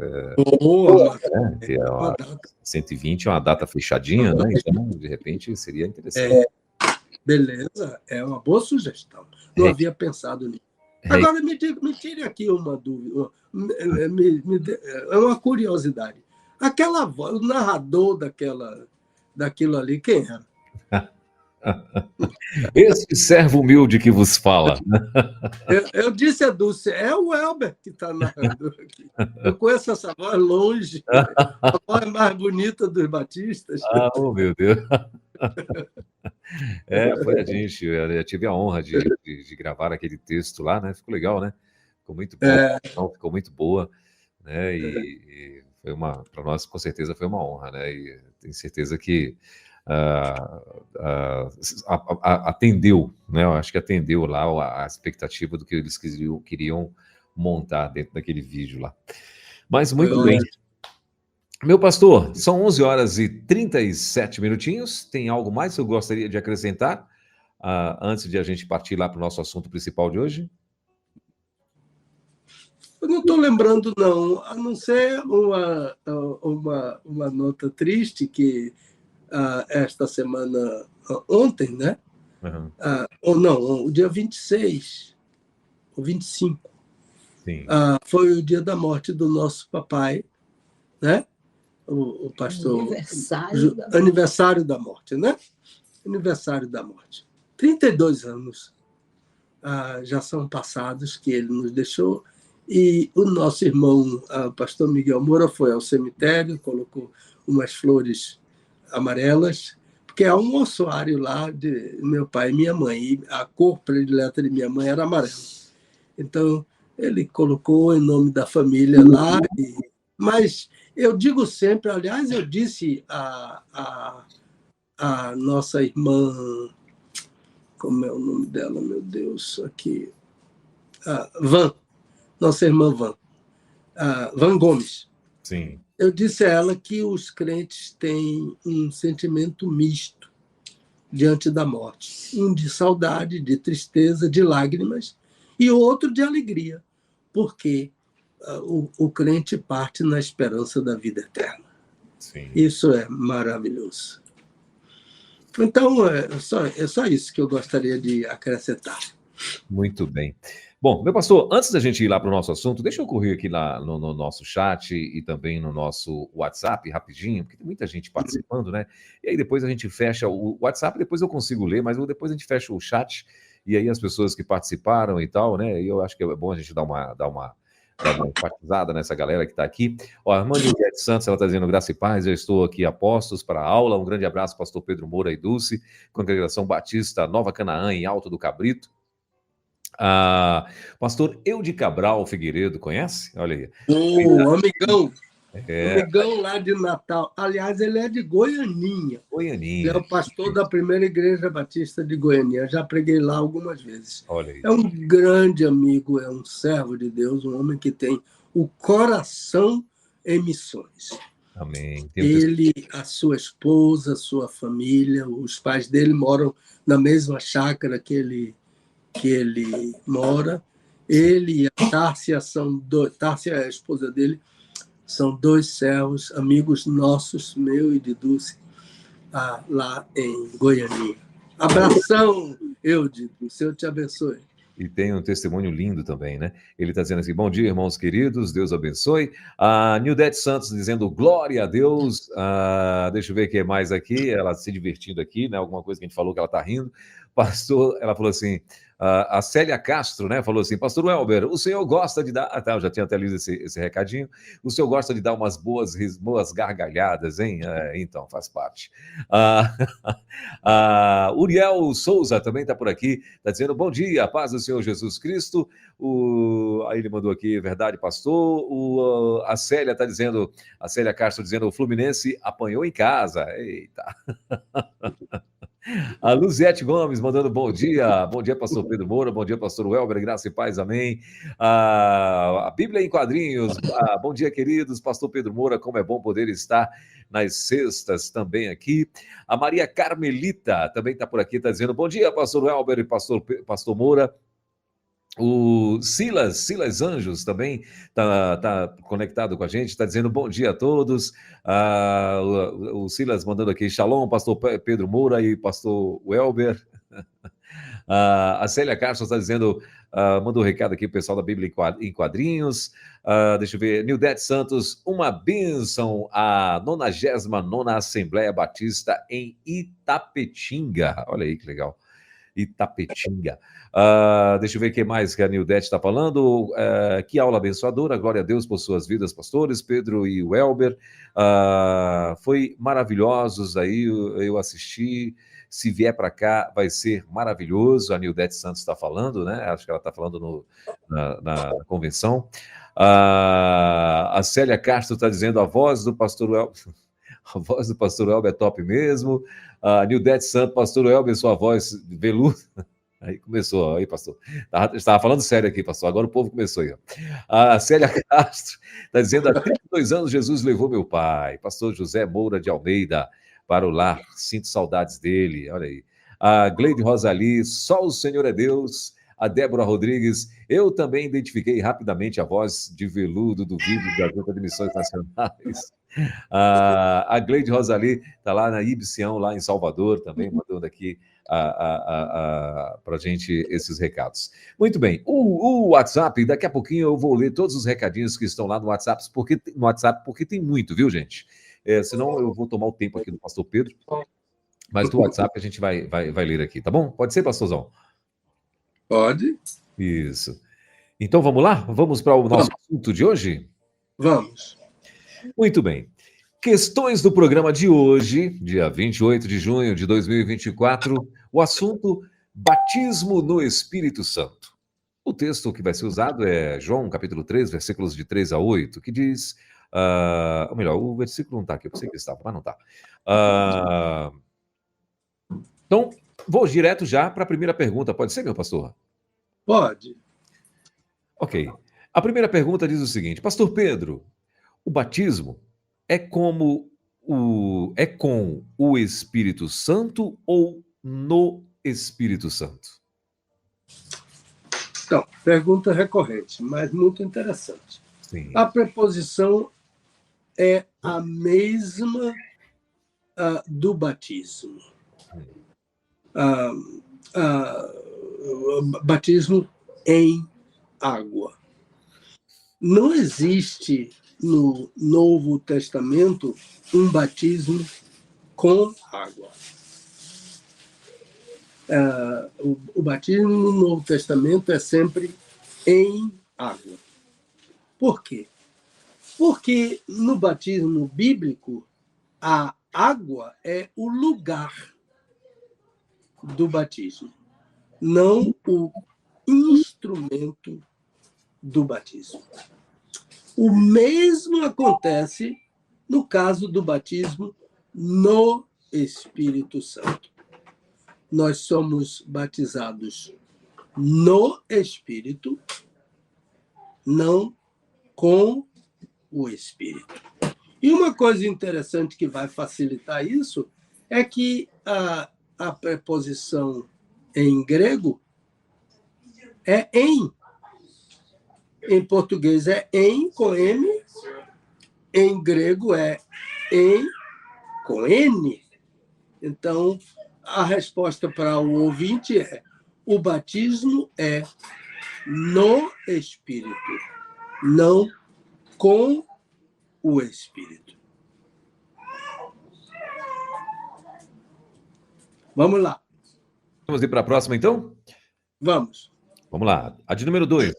120 é uma data fechadinha, né? Então, de repente, seria interessante.
Beleza, é uma boa sugestão. Não havia pensado nisso. Agora, me tire aqui uma dúvida, é uma curiosidade. Aquela voz, o narrador daquilo ali, quem era?
Esse servo humilde que vos fala.
Eu disse a Dulce, é o Elber que está narrando aqui. Eu conheço essa voz longe, a voz mais bonita dos batistas.
Oh, meu Deus. Foi a gente. Eu tive a honra de gravar aquele texto lá, né? Ficou legal, né? Ficou muito bom, ficou muito boa, né? E foi para nós, com certeza, foi uma honra, né? E tenho certeza que atendeu, né? Eu acho que atendeu lá a expectativa do que eles queriam montar dentro daquele vídeo lá. Mas muito bem. Meu pastor, são 11 horas e 37 minutinhos. Tem algo mais que eu gostaria de acrescentar antes de a gente partir lá para o nosso assunto principal de hoje?
Eu não estou lembrando, não, a não ser uma nota triste que esta semana, ontem, né?
Uhum.
Ou não, o dia 26, ou 25,
Sim.
foi o dia da morte do nosso papai, né? O pastor... Aniversário da morte, né? Aniversário da morte. 32 anos já são passados que ele nos deixou, e o nosso irmão, pastor Miguel Moura, foi ao cemitério, colocou umas flores amarelas, porque há um ossuário lá de meu pai e minha mãe, e a cor predileta de minha mãe era amarela. Então, ele colocou em nome da família lá, mas eu digo sempre, aliás, eu disse a nossa irmã, como é o nome dela, meu Deus, aqui, Van, nossa irmã Van Gomes.
Sim.
Eu disse a ela que os crentes têm um sentimento misto diante da morte. Um de saudade, de tristeza, de lágrimas, e outro de alegria, porque o crente parte na esperança da vida eterna.
Sim.
Isso é maravilhoso. Então, é só isso que eu gostaria de acrescentar.
Muito bem. Bom, meu pastor, antes da gente ir lá para o nosso assunto, deixa eu correr aqui no nosso chat e também no nosso WhatsApp, rapidinho, porque tem muita gente participando, né? E aí depois a gente fecha o WhatsApp, depois eu consigo ler, mas depois a gente fecha o chat, e aí as pessoas que participaram e tal, né? E eu acho que é bom a gente dar uma enfatizada nessa galera que está aqui. Ó, a irmã Juliette Santos, ela está dizendo: graça e paz, eu estou aqui a postos para a aula. Um grande abraço, pastor Pedro Moura e Dulce, Congregação Batista Nova Canaã, em Alto do Cabrito. Pastor Eude Cabral Figueiredo, conhece? Olha aí.
Amigão. Amigão lá de Natal. Aliás, ele é de Goianinha. Ele é o pastor da primeira igreja batista de Goiânia. Já preguei lá algumas vezes.
Olha aí.
É um grande amigo, é um servo de Deus, um homem que tem o coração em missões.
Amém.
Ele, a sua esposa, a sua família, os pais dele moram na mesma chácara que ele mora. Ele e a Tárcia Tárcia é a esposa dele, são dois servos, amigos nossos, meu e de Dulce, lá em Goiânia. Abração, Eude, o Senhor te abençoe.
E tem um testemunho lindo também, né? Ele está dizendo assim: bom dia, irmãos queridos, Deus abençoe. A Nildete Santos dizendo glória a Deus. Deixa eu ver o que é mais aqui, ela se divertindo aqui, né? Alguma coisa que a gente falou que ela está rindo. Pastor, ela falou assim, a Célia Castro, né? Falou assim: pastor Welber, o senhor gosta de dar... eu já tinha até lido esse recadinho. O senhor gosta de dar umas boas gargalhadas, hein? Então, faz parte. Uriel Souza também está por aqui, está dizendo: bom dia, paz do Senhor Jesus Cristo. Aí ele mandou aqui: verdade, pastor. A Célia está dizendo, a Célia Castro dizendo: o Fluminense apanhou em casa. Eita. A Luziete Gomes mandando bom dia, pastor Pedro Moura, bom dia, pastor Welber, graça e paz, amém. A Bíblia em quadrinhos, bom dia, queridos, pastor Pedro Moura, como é bom poder estar nas sextas também aqui. A Maria Carmelita também está por aqui, está dizendo: bom dia, pastor Welber e pastor Moura. O Silas Anjos também está conectado com a gente, está dizendo bom dia a todos. O Silas mandando aqui: shalom, pastor Pedro Moura e pastor Welber. A Célia Castro está dizendo, mandou um recado aqui, o pessoal da Bíblia em Quadrinhos. Deixa eu ver, Nildete Santos, uma bênção à 99ª Assembleia Batista em Itapetinga. Olha aí que legal. Itapetinga. Deixa eu ver o que mais que a Nildete está falando. Que aula abençoadora, glória a Deus por suas vidas, pastores, Pedro e o Elber. Foi maravilhosos aí, eu assisti. Se vier para cá, vai ser maravilhoso. A Nildete Santos está falando, né? Acho que ela está falando na convenção. A Célia Castro está dizendo, a voz do pastor Elber... A voz do pastor Elber é top mesmo. Nildete Santos, pastor Elber, sua voz veluda. Aí começou, aí, pastor. Estava falando sério aqui, pastor. Agora o povo começou aí. A Célia Castro está dizendo, há 32 anos Jesus levou meu pai, pastor José Moura de Almeida, para o lar. Sinto saudades dele. Olha aí. A Gleide Rosali, só o Senhor é Deus. A Débora Rodrigues, eu também identifiquei rapidamente a voz de veludo do vídeo da Junta de Missões Nacionais. A Gleide Rosali está lá na Ibicião, lá em Salvador, também mandando aqui para a gente esses recados. Muito bem, o WhatsApp, daqui a pouquinho eu vou ler todos os recadinhos que estão lá no WhatsApp, porque tem muito, viu, gente? Senão eu vou tomar o tempo aqui do pastor Pedro, mas do WhatsApp a gente vai ler aqui, tá bom? Pode ser, pastorzão?
Pode.
Isso. Então vamos lá? Vamos para o nosso assunto de hoje?
Vamos.
Muito bem. Questões do programa de hoje, dia 28 de junho de 2024, o assunto batismo no Espírito Santo. O texto que vai ser usado é João, capítulo 3, versículos de 3 a 8, que diz... ou melhor, o versículo não está aqui, eu pensei que estava, mas não está. Então, vou direto já para a primeira pergunta. Pode ser, meu pastor?
Pode.
Ok. A primeira pergunta diz o seguinte, pastor Pedro, o batismo é com o Espírito Santo ou no Espírito Santo?
Então, pergunta recorrente, mas muito interessante.
Sim.
A preposição é a mesma do batismo. Batismo em água. Não existe no Novo Testamento um batismo com água. O batismo no Novo Testamento é sempre em água. Por quê? Porque no batismo bíblico, a água é o lugar do batismo, não o instrumento do batismo. O mesmo acontece no caso do batismo no Espírito Santo. Nós somos batizados no Espírito, não com o Espírito. E uma coisa interessante que vai facilitar isso é que a preposição em grego é em. Em português é em com M, em grego é em com N. Então, a resposta para o ouvinte é: o batismo é no Espírito, não com o Espírito. Vamos lá.
Vamos ir para a próxima, então?
Vamos.
Vamos lá. A de número 2.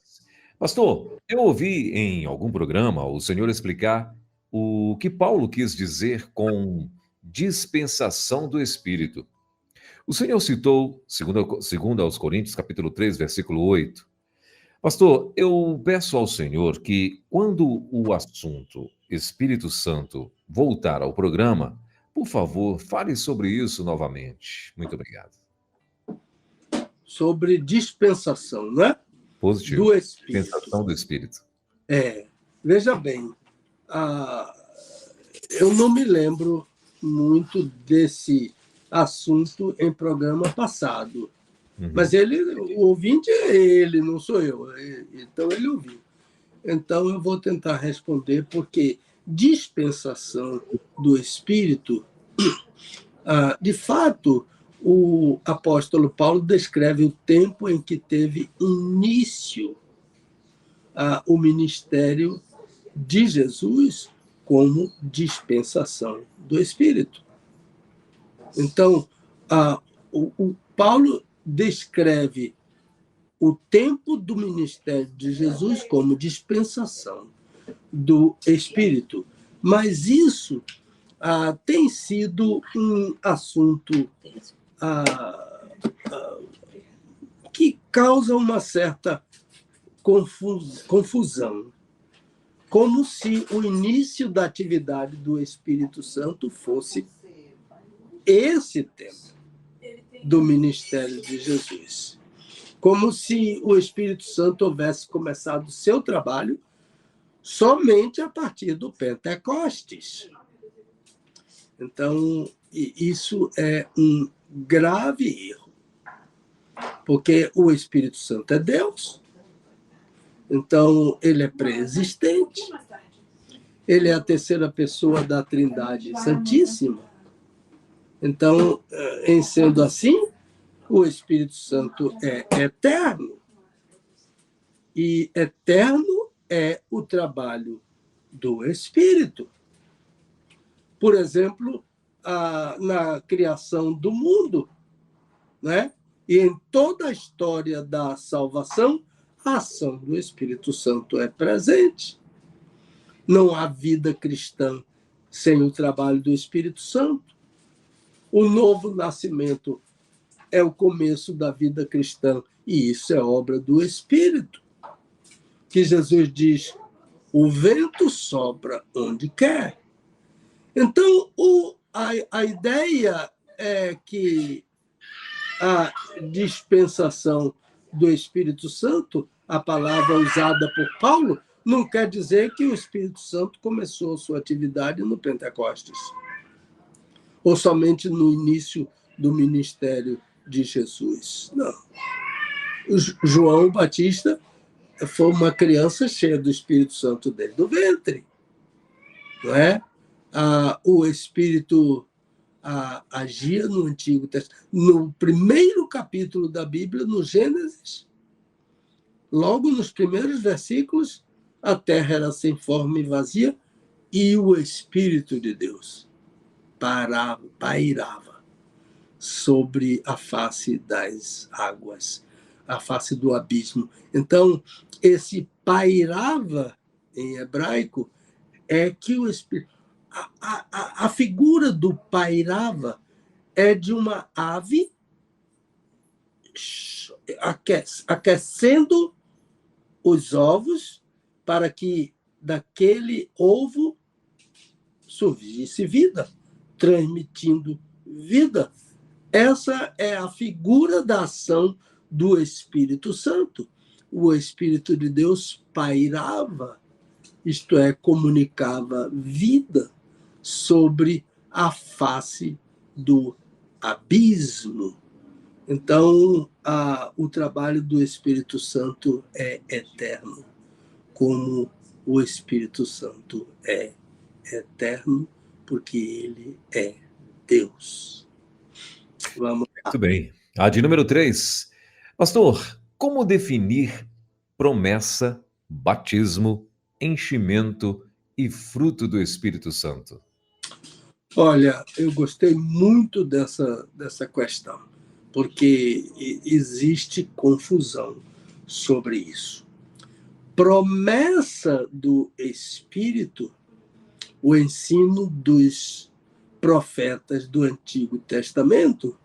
Pastor, eu ouvi em algum programa o senhor explicar o que Paulo quis dizer com dispensação do Espírito. O senhor citou, segundo aos Coríntios, capítulo 3, versículo 8. Pastor, eu peço ao senhor que, quando o assunto Espírito Santo voltar ao programa, por favor, fale sobre isso novamente. Muito obrigado.
Sobre dispensação, não é?
Positivo.
Do Espírito.
Dispensação do Espírito.
Veja bem, eu não me lembro muito desse assunto em programa passado. Uhum. Mas o ouvinte é ele, não sou eu. Então, ele ouviu. Então, eu vou tentar responder, porque dispensação do Espírito, de fato, o apóstolo Paulo descreve o tempo em que teve início o ministério de Jesus como dispensação do Espírito. Então, o Paulo descreve o tempo do ministério de Jesus como dispensação do Espírito. Mas isso tem sido um assunto que causa uma certa confusão, como se o início da atividade do Espírito Santo fosse esse tempo do ministério de Jesus. Como se o Espírito Santo houvesse começado o seu trabalho somente a partir do Pentecostes. Então, isso é um grave erro, porque o Espírito Santo é Deus, então ele é pré-existente, ele é a terceira pessoa da Trindade Santíssima. Então, em sendo assim, o Espírito Santo é eterno, e eterno é o trabalho do Espírito. Por exemplo, na criação do mundo, né? E em toda a história da salvação, a ação do Espírito Santo é presente. Não há vida cristã sem o trabalho do Espírito Santo. O novo nascimento é o começo da vida cristã, e isso é obra do Espírito. Que Jesus diz: o vento sopra onde quer. Então, a ideia é que a dispensação do Espírito Santo, a palavra usada por Paulo, não quer dizer que o Espírito Santo começou sua atividade no Pentecostes, ou somente no início do ministério de Jesus. Não. João Batista foi uma criança cheia do Espírito Santo desde o ventre, não é? O Espírito agia no Antigo Testamento. No primeiro capítulo da Bíblia, no Gênesis, logo nos primeiros versículos, a terra era sem forma e vazia, e o Espírito de Deus pairava sobre a face das águas, a face do abismo. Então, esse pairava, em hebraico, é que o Espírito... A figura do pairava é de uma ave aquecendo os ovos para que daquele ovo surgisse vida, transmitindo vida. Essa é a figura da ação do Espírito Santo. O Espírito de Deus pairava, isto é, comunicava vida sobre a face do abismo. Então, o trabalho do Espírito Santo é eterno, como o Espírito Santo é eterno, porque ele é Deus. Vamos lá.
Muito bem. A de número 3. Pastor, como definir promessa, batismo, enchimento e fruto do Espírito Santo?
Olha, eu gostei muito dessa questão, porque existe confusão sobre isso. Promessa do Espírito, o ensino dos profetas do Antigo Testamento,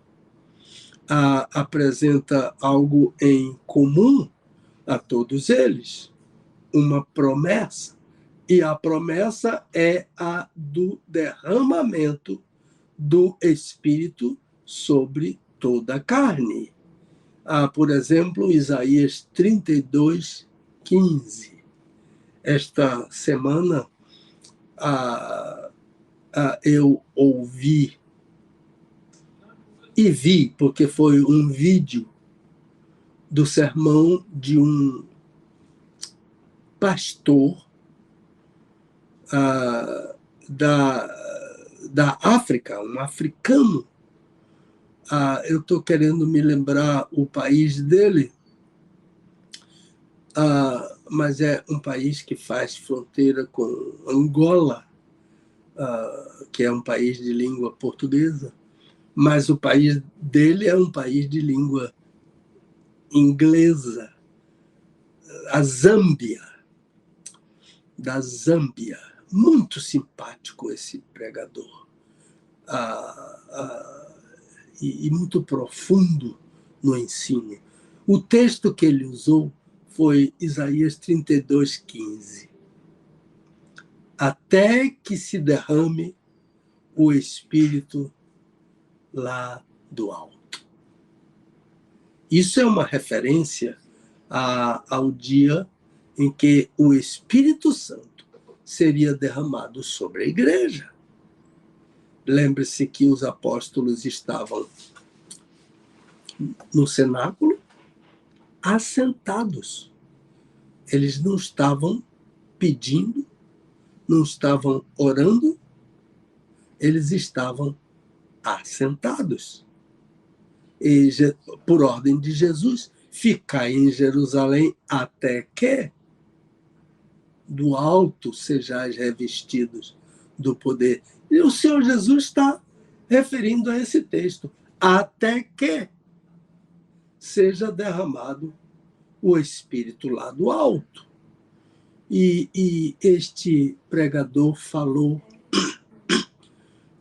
apresenta algo em comum a todos eles, uma promessa. E a promessa é a do derramamento do Espírito sobre toda a carne. Por exemplo, Isaías 32:15. Esta semana eu ouvi e vi, porque foi um vídeo do sermão de um pastor da África, um africano, Eu estou querendo me lembrar o país dele, mas é um país que faz fronteira com Angola, que é um país de língua portuguesa, mas o país dele é um país de língua inglesa, a Zâmbia, da Zâmbia. Muito simpático esse pregador, e muito profundo no ensino. O texto que ele usou foi Isaías 32:15. Até que se derrame o Espírito lá do alto. Isso é uma referência ao dia em que o Espírito Santo seria derramado sobre a igreja. Lembre-se que os apóstolos estavam no cenáculo, assentados. Eles não estavam pedindo, não estavam orando, eles estavam assentados. E, por ordem de Jesus, ficai em Jerusalém até que do alto sejais revestidos do poder. E o Senhor Jesus está referindo a esse texto. Até que seja derramado o Espírito lá do alto. E este pregador falou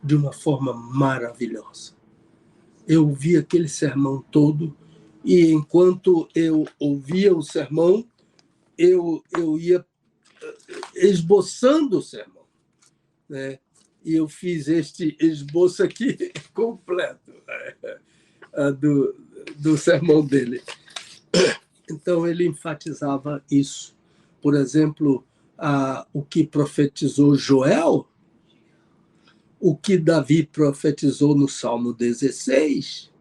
de uma forma maravilhosa. Eu ouvi aquele sermão todo, e enquanto eu ouvia o sermão, eu ia esboçando o sermão, né? E eu fiz este esboço aqui completo, do sermão dele. Então, ele enfatizava isso. Por exemplo, o que profetizou Joel, o que Davi profetizou no Salmo 16,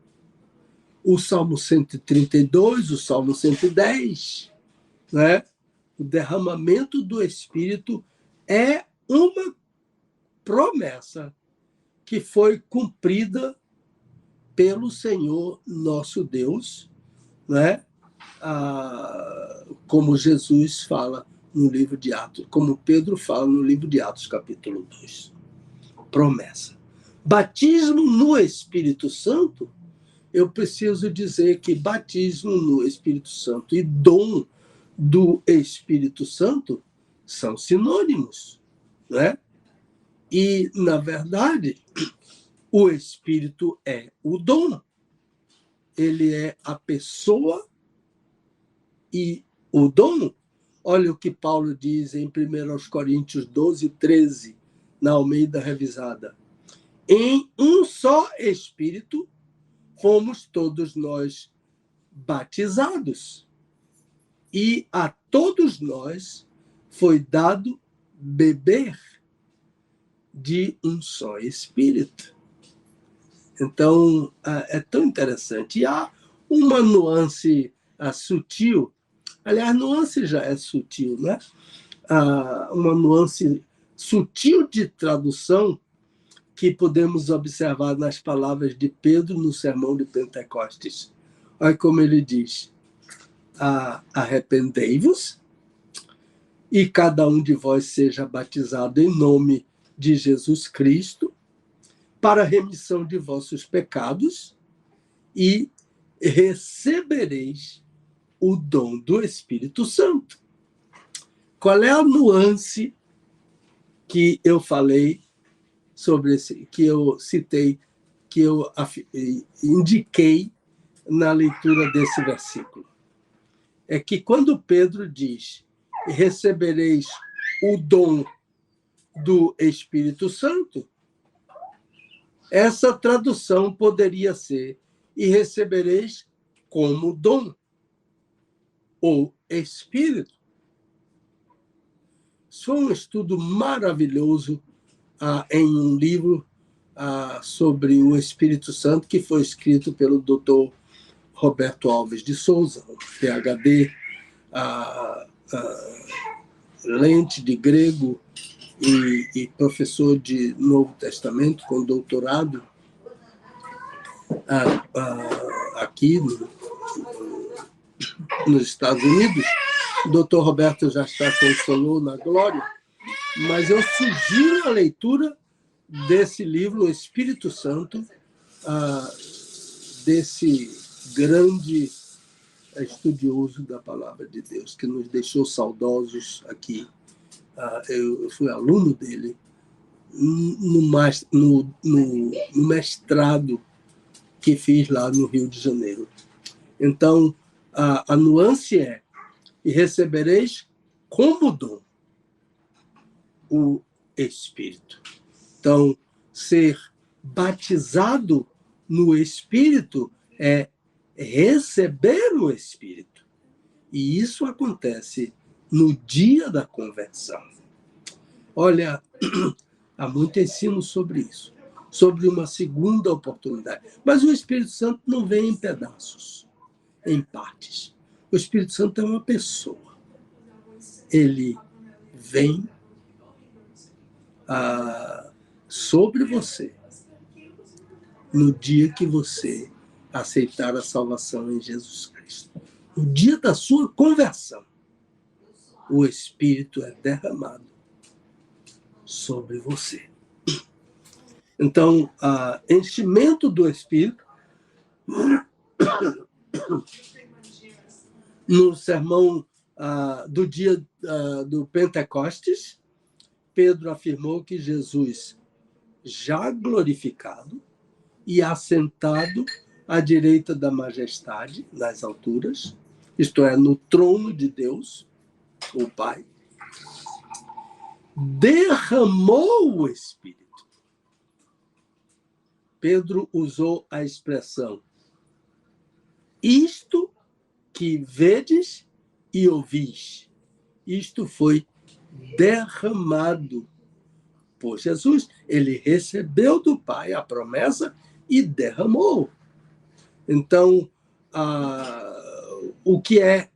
o Salmo 132, o Salmo 110, né? O derramamento do Espírito é uma promessa que foi cumprida pelo Senhor nosso Deus, né? Como Jesus fala no livro de Atos, como Pedro fala no livro de Atos, capítulo 2. Promessa. Batismo no Espírito Santo, eu preciso dizer que batismo no Espírito Santo e dom do Espírito Santo são sinônimos, né? E, na verdade, o Espírito é o dom. Ele é a pessoa e o dom. Olha o que Paulo diz em 1 Coríntios 12:13, na Almeida Revisada. Em um só Espírito fomos todos nós batizados, e a todos nós foi dado beber de um só Espírito. Então, é tão interessante. E há uma nuance sutil, aliás, nuance já é sutil, né? Uma nuance sutil de tradução que podemos observar nas palavras de Pedro no Sermão de Pentecostes. Olha como ele diz: arrependei-vos e cada um de vós seja batizado em nome de Jesus Cristo para a remissão de vossos pecados e recebereis o dom do Espírito Santo. Qual é a nuance que eu falei sobre esse, que eu citei, que eu indiquei na leitura desse versículo? É que quando Pedro diz: recebereis o dom do Espírito Santo, essa tradução poderia ser: e recebereis como dom, ou Espírito. Isso foi um estudo maravilhoso em um livro sobre o Espírito Santo, que foi escrito pelo Dr. Roberto Alves de Souza, PhD, lente de grego e professor de Novo Testamento com doutorado. aqui nos Estados Unidos. O doutor Roberto já está com o Senhor na glória, mas eu sugiro a leitura desse livro, O Espírito Santo, desse grande estudioso da Palavra de Deus, que nos saudosos aqui. Eu fui aluno dele no mestrado que fiz lá no Rio de Janeiro. Então, a nuance é: e recebereis como dom o Espírito. Então, ser batizado no Espírito é receber o Espírito. E isso acontece no dia da conversão. Olha, há muito ensino sobre isso, sobre uma segunda oportunidade. Mas o Espírito Santo não vem em pedaços, em partes. O Espírito Santo é uma pessoa. Ele vem sobre você no dia que você aceitar a salvação em Jesus Cristo. No dia da sua conversão, o Espírito é derramado sobre você. Então, enchimento do Espírito, no sermão do dia do Pentecostes, Pedro afirmou que Jesus, já glorificado e assentado à direita da majestade, nas alturas, isto é, no trono de Deus, o Pai, derramou o Espírito. Pedro usou a expressão: isto que vedes e ouvis. Isto foi derramado por Jesus. Ele recebeu do Pai a promessa e derramou. Então, o que é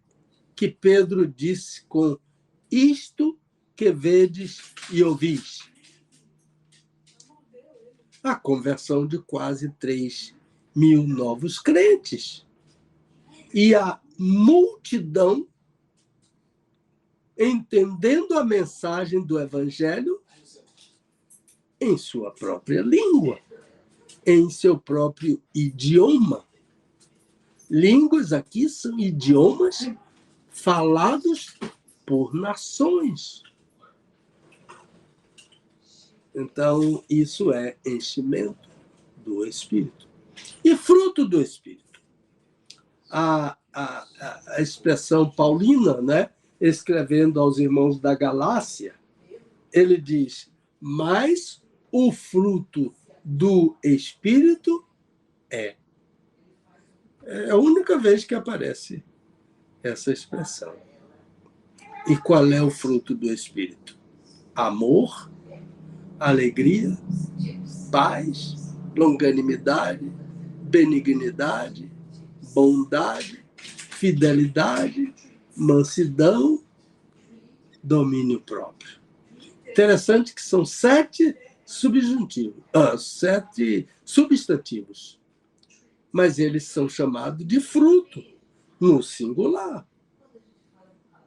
que Pedro disse com isto que vedes e ouvis? A conversão de quase 3.000 novos crentes. E a multidão, entendendo a mensagem do Evangelho em sua própria língua, em seu próprio idioma. Línguas aqui são idiomas falados por nações. Então, isso é enchimento do Espírito. E fruto do Espírito? A expressão paulina, né, escrevendo aos irmãos da Galácia, ele diz: mas o fruto do Espírito é. É a única vez que aparece essa expressão. E qual é o fruto do Espírito? Amor, alegria, paz, longanimidade, benignidade, bondade, fidelidade, mansidão, domínio próprio. Interessante que são 7 substantivos, mas eles são chamados de fruto, no singular.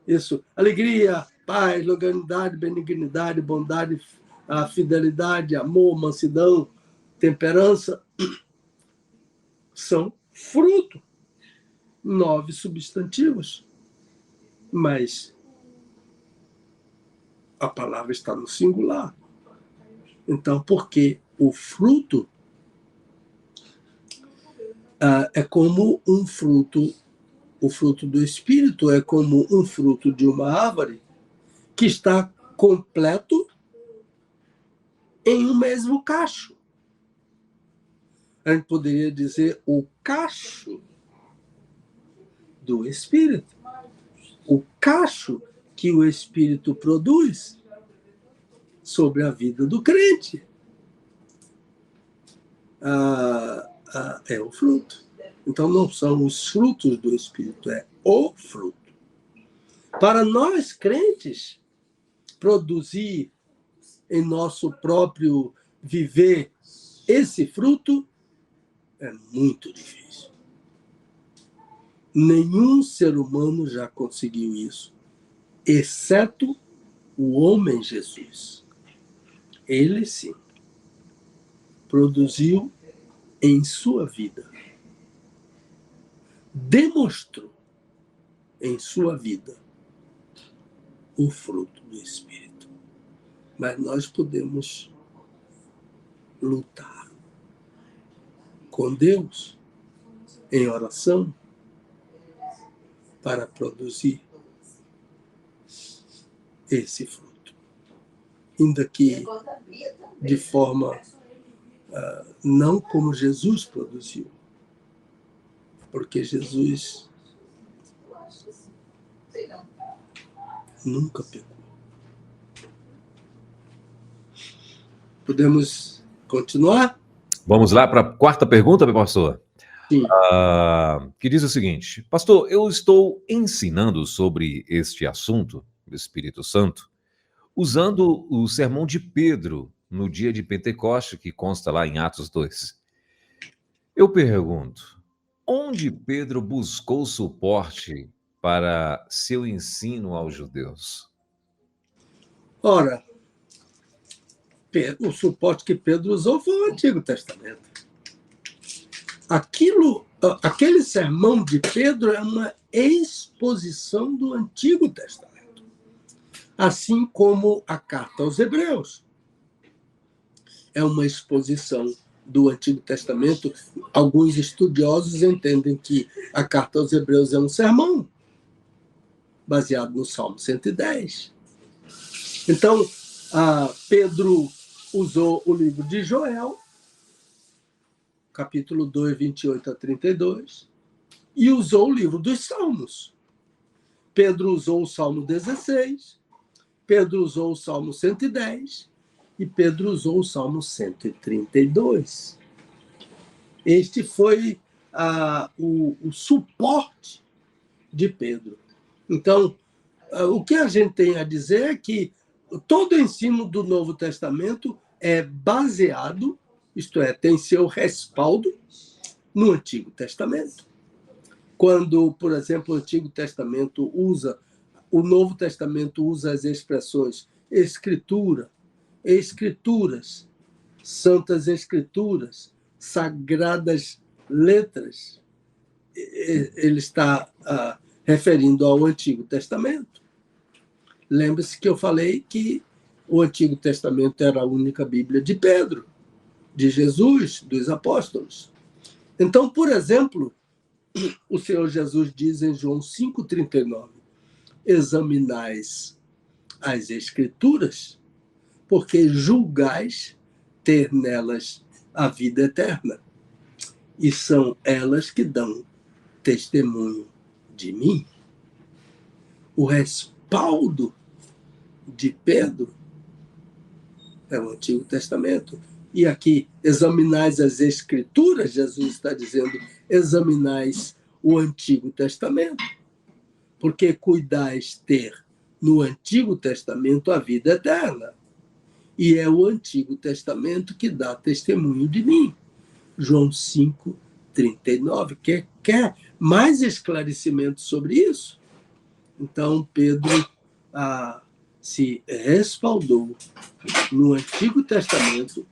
Isso, alegria, paz, longanimidade, benignidade, bondade, fidelidade, amor, mansidão, temperança, são fruto. 9 substantivos, mas a palavra está no singular. Então, porque o fruto é como um fruto, o fruto do Espírito é como um fruto de uma árvore que está completo em um mesmo cacho. A gente poderia dizer o cacho do Espírito. O cacho que o Espírito produz sobre a vida do crente. É o fruto. Então, não são os frutos do Espírito, é o fruto. Para nós, crentes, produzir em nosso próprio viver esse fruto É muito difícil. Nenhum ser humano já conseguiu isso, exceto o homem Jesus. Ele sim produziu em sua vida, demonstrou em sua vida o fruto do Espírito. Mas nós podemos lutar com Deus em oração para produzir esse fruto. Ainda que de forma não como Jesus produziu, porque Jesus nunca pecou. Podemos continuar?
Vamos lá para a quarta pergunta, meu pastor?
Sim.
Que diz o seguinte: pastor, eu estou ensinando sobre este assunto, do Espírito Santo, usando o sermão de Pedro no dia de Pentecoste, que consta lá em Atos 2. Eu pergunto, onde Pedro buscou suporte para seu ensino aos judeus?
Ora, o suporte que Pedro usou foi o Antigo Testamento. Aquele sermão de Pedro é uma exposição do Antigo Testamento, assim como a carta aos Hebreus é uma exposição do Antigo Testamento. Alguns estudiosos entendem que a carta aos Hebreus é um sermão baseado no Salmo 110. Então, Pedro usou o livro de Joel, capítulo 2, 28 a 32, e usou o livro dos Salmos. Pedro usou o Salmo 16, Pedro usou o Salmo 110 e Pedro usou o Salmo 132. Este foi o suporte de Pedro. Então, o que a gente tem a dizer é que todo o ensino do Novo Testamento é baseado, isto é, tem seu respaldo no Antigo Testamento. Quando, por exemplo, o Antigo Testamento o Novo Testamento usa as expressões Escritura, Escrituras, Santas Escrituras, Sagradas Letras, ele está referindo ao Antigo Testamento. Lembre-se que eu falei que o Antigo Testamento era a única Bíblia de Pedro, de Jesus, dos apóstolos. Então, por exemplo, o Senhor Jesus diz em João 5,39, examinais as Escrituras, porque julgais ter nelas a vida eterna, e são elas que dão testemunho de mim. O respaldo de Pedro é o Antigo Testamento. E aqui, examinais as Escrituras, Jesus está dizendo, examinais o Antigo Testamento, porque cuidais ter no Antigo Testamento a vida eterna. E é o Antigo Testamento que dá testemunho de mim. João 5,39. Quer mais esclarecimento sobre isso? Então, Pedro se respaldou no Antigo Testamento,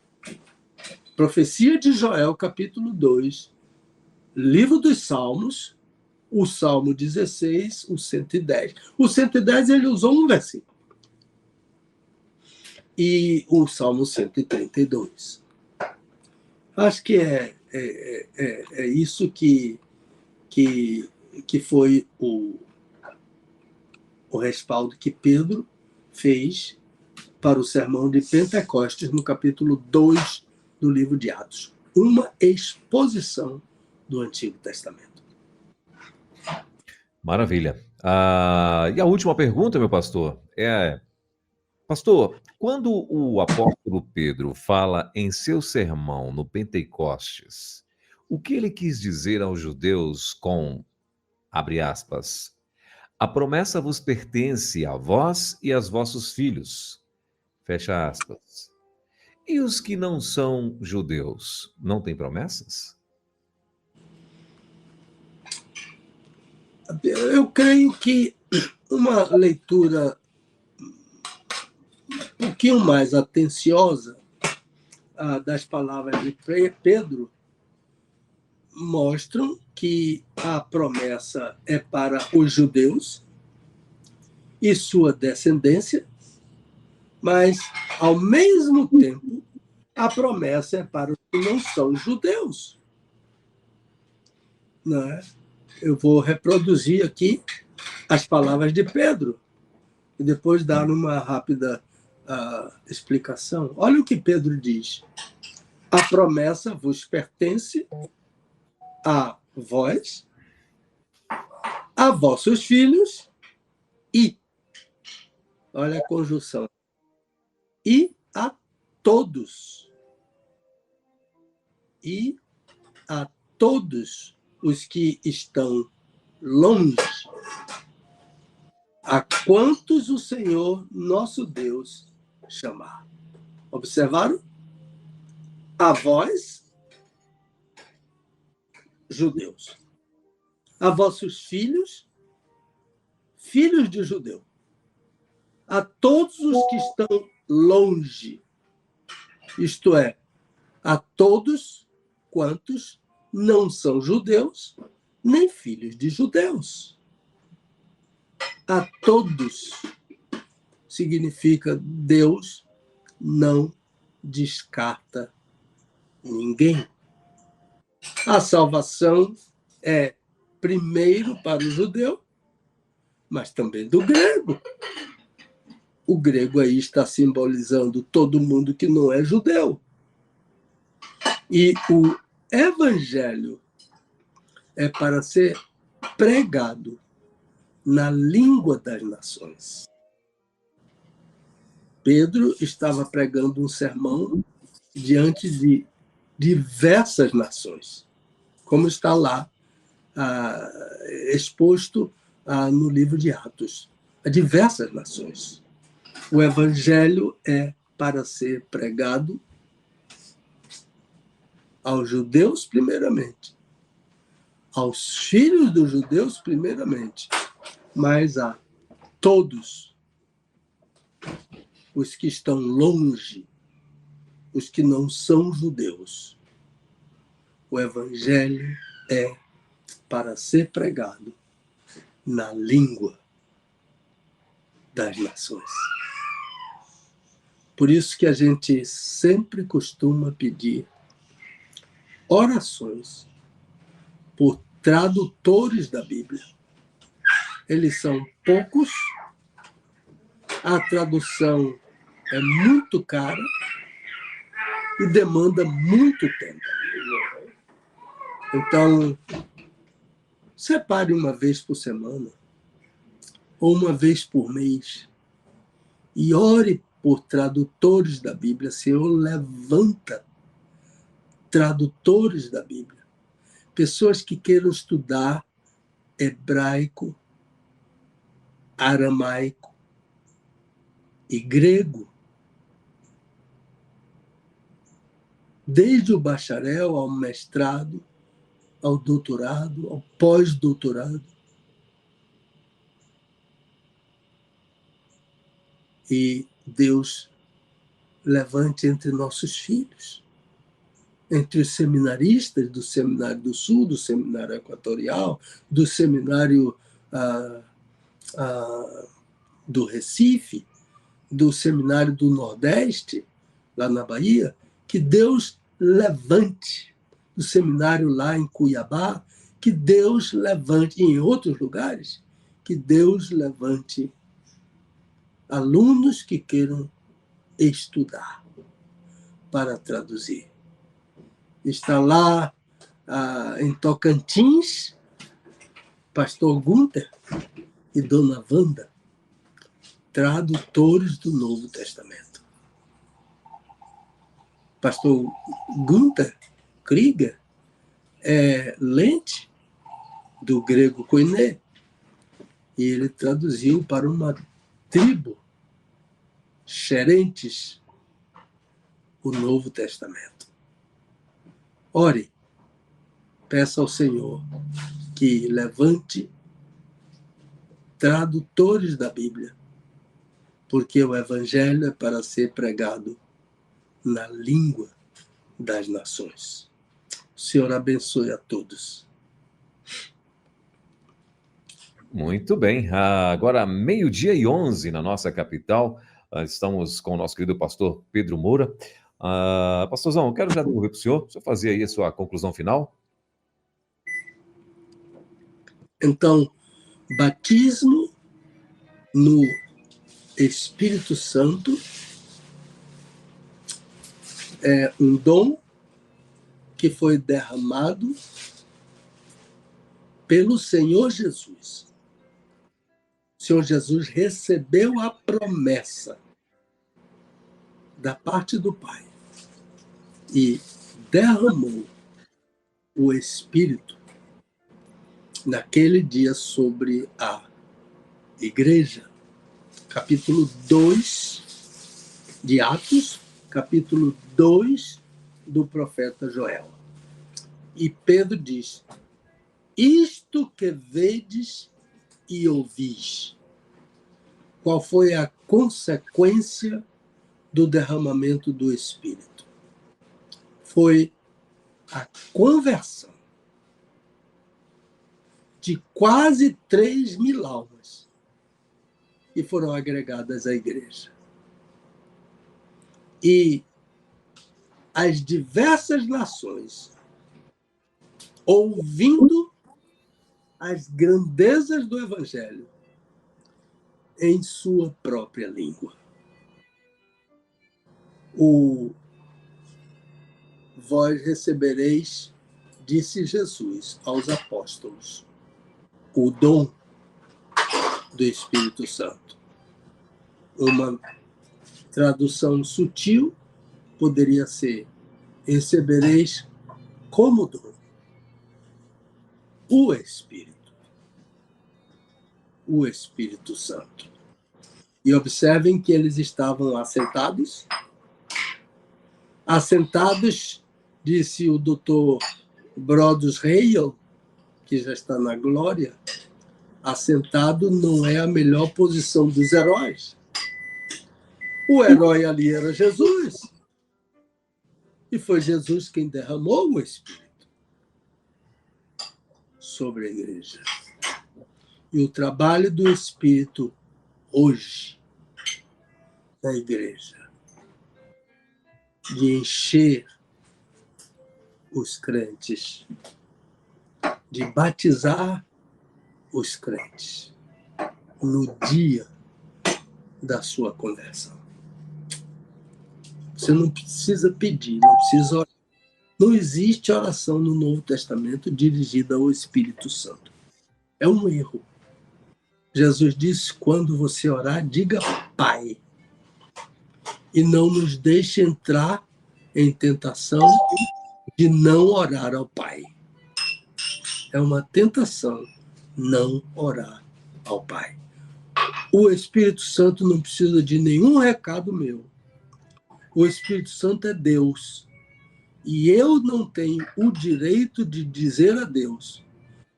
profecia de Joel, capítulo 2, livro dos Salmos, o Salmo 16, o 110. O 110 ele usou um versículo. E o Salmo 132. Acho que é isso que foi o respaldo que Pedro fez para o sermão de Pentecostes, no capítulo 2 do livro de Atos. Uma exposição do Antigo Testamento.
Maravilha. E a última pergunta, meu pastor, pastor, quando o apóstolo Pedro fala em seu sermão no Pentecostes, o que ele quis dizer aos judeus com, abre aspas, a promessa vos pertence a vós e aos vossos filhos, fecha aspas. E os que não são judeus, não têm promessas?
Eu creio que uma leitura um pouquinho mais atenciosa das palavras de Pedro mostram que a promessa é para os judeus e sua descendência, mas, ao mesmo tempo, a promessa é para os que não são judeus. Não é? Eu vou reproduzir aqui as palavras de Pedro e depois dar uma rápida explicação. Olha o que Pedro diz. A promessa vos pertence a vós, a vossos filhos e, olha a conjunção, e a todos. E a todos os que estão longe, a quantos o Senhor nosso Deus chamar. Observaram? A vós, judeus. A vossos filhos, filhos de judeu. A todos os que estão longe, isto é, a todos quantos não são judeus, nem filhos de judeus. A todos significa Deus não descarta ninguém. A salvação é primeiro para o judeu, mas também do grego. O grego aí está simbolizando todo mundo que não é judeu. E o evangelho é para ser pregado na língua das nações. Pedro estava pregando um sermão diante de diversas nações, como está lá exposto no livro de Atos, a diversas nações. O evangelho é para ser pregado aos judeus primeiramente, aos filhos dos judeus primeiramente, mas a todos os que estão longe, os que não são judeus. O evangelho é para ser pregado na língua das nações. Por isso que a gente sempre costuma pedir orações por tradutores da Bíblia. Eles são poucos, a tradução é muito cara e demanda muito tempo. Então, separe uma vez por semana ou uma vez por mês e ore por tradutores da Bíblia. Senhor, levanta tradutores da Bíblia. Pessoas que queiram estudar hebraico, aramaico e grego. Desde o bacharel ao mestrado, ao doutorado, ao pós-doutorado. E Deus levante entre nossos filhos, entre os seminaristas do Seminário do Sul, do Seminário Equatorial, do Seminário do Recife, do Seminário do Nordeste, lá na Bahia, que Deus levante, do seminário lá em Cuiabá, que Deus levante, em outros lugares, que Deus levante alunos que queiram estudar para traduzir. Está lá em Tocantins, pastor Gunther e dona Wanda, tradutores do Novo Testamento. Pastor Gunther Krieger é lente do grego koiné, e ele traduziu para uma tribo, xerentes, o Novo Testamento. Ore, peça ao Senhor que levante tradutores da Bíblia, porque o Evangelho é para ser pregado na língua das nações. O Senhor abençoe a todos.
Muito bem. Agora, 12:11 na nossa capital. Estamos com o nosso querido pastor Pedro Moura. Pastorzão, eu quero já devolver para o senhor fazer aí a sua conclusão final.
Então, batismo no Espírito Santo é um dom que foi derramado pelo Senhor Jesus. O Senhor Jesus recebeu a promessa da parte do Pai e derramou o Espírito naquele dia sobre a igreja. Capítulo 2 de Atos, capítulo 2 do profeta Joel. E Pedro diz: isto que vedes e ouvis. Qual foi a consequência do derramamento do Espírito? Foi a conversão de quase 3.000 almas que foram agregadas à igreja. E as diversas nações, ouvindo as grandezas do Evangelho em sua própria língua. Vós recebereis, disse Jesus aos apóstolos, o dom do Espírito Santo. Uma tradução sutil poderia ser: recebereis como dom o Espírito Santo. E observem que eles estavam assentados, disse o Dr. Brodus Hale, que já está na glória, assentado não é a melhor posição dos heróis. O herói ali era Jesus. E foi Jesus quem derramou o Espírito sobre a igreja. E o trabalho do Espírito hoje na igreja, de encher os crentes, de batizar os crentes no dia da sua conversão. Você não precisa pedir, não precisa orar. Não existe oração no Novo Testamento dirigida ao Espírito Santo. É um erro. Jesus disse: quando você orar, diga Pai. E não nos deixe entrar em tentação de não orar ao Pai. É uma tentação não orar ao Pai. O Espírito Santo não precisa de nenhum recado meu. O Espírito Santo é Deus. E eu não tenho o direito de dizer a Deus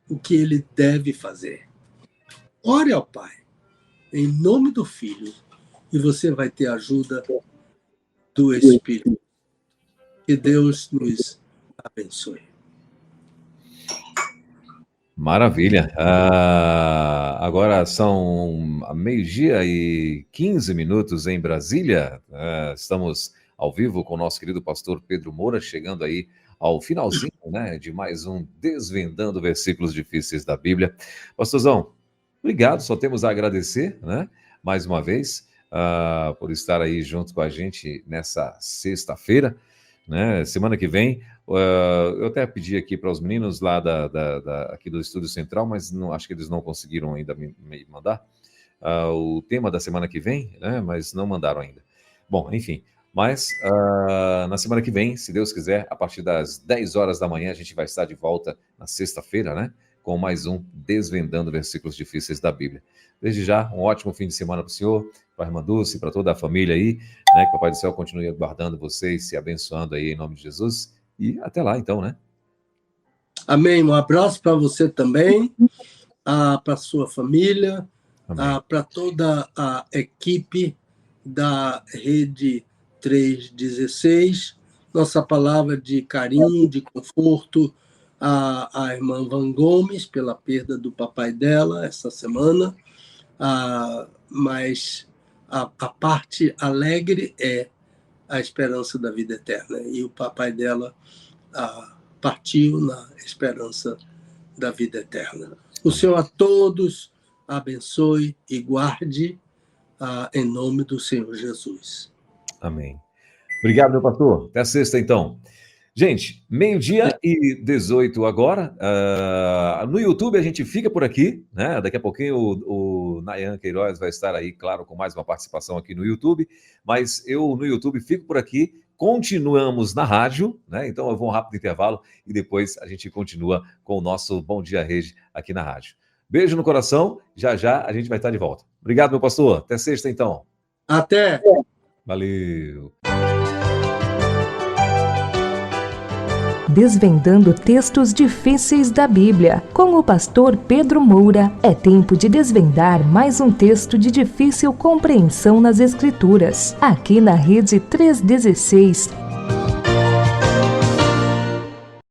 o que ele deve fazer. Ore ao Pai, em nome do Filho, e você vai ter a ajuda do Espírito. Que Deus nos abençoe.
Maravilha. Agora são 12:15 em Brasília. Estamos ao vivo com o nosso querido pastor Pedro Moura, chegando aí ao finalzinho, né, de mais um Desvendando Versículos Difíceis da Bíblia. Pastorzão, obrigado, só temos a agradecer, né, mais uma vez, por estar aí junto com a gente nessa sexta-feira, né? Semana que vem, eu até pedi aqui para os meninos lá aqui do Estúdio Central, mas não, acho que eles não conseguiram ainda me mandar o tema da semana que vem, né? Mas não mandaram ainda. Bom, enfim, mas na semana que vem, se Deus quiser, a partir das 10 horas da manhã, a gente vai estar de volta na sexta-feira, né? Com mais um Desvendando Versículos Difíceis da Bíblia. Desde já, um ótimo fim de semana para o senhor, para a irmã Dulce, para toda a família aí, né? Que o Papai do Céu continue guardando vocês, se abençoando aí em nome de Jesus. E até lá, então, né?
Amém. Um abraço para você também, para sua família, para toda a equipe da Rede 316, nossa palavra de carinho, de conforto à irmã Van Gomes, pela perda do papai dela essa semana, mas a parte alegre é a esperança da vida eterna, e o papai dela partiu na esperança da vida eterna. O Senhor a todos abençoe e guarde, em nome do Senhor Jesus.
Amém. Obrigado, meu pastor. Até sexta, então. Gente, 12:18 agora. No YouTube a gente fica por aqui, né? Daqui a pouquinho o Nayan Queiroz vai estar aí, claro, com mais uma participação aqui no YouTube. Mas eu no YouTube fico por aqui. Continuamos na rádio, né? Então eu vou um rápido intervalo e depois a gente continua com o nosso Bom Dia Rede aqui na rádio. Beijo no coração. Já já a gente vai estar de volta. Obrigado, meu pastor. Até sexta, então.
Até.
Valeu.
Desvendando textos difíceis da Bíblia. Com o pastor Pedro Moura, é tempo de desvendar mais um texto de difícil compreensão nas Escrituras. Aqui na Rede 316.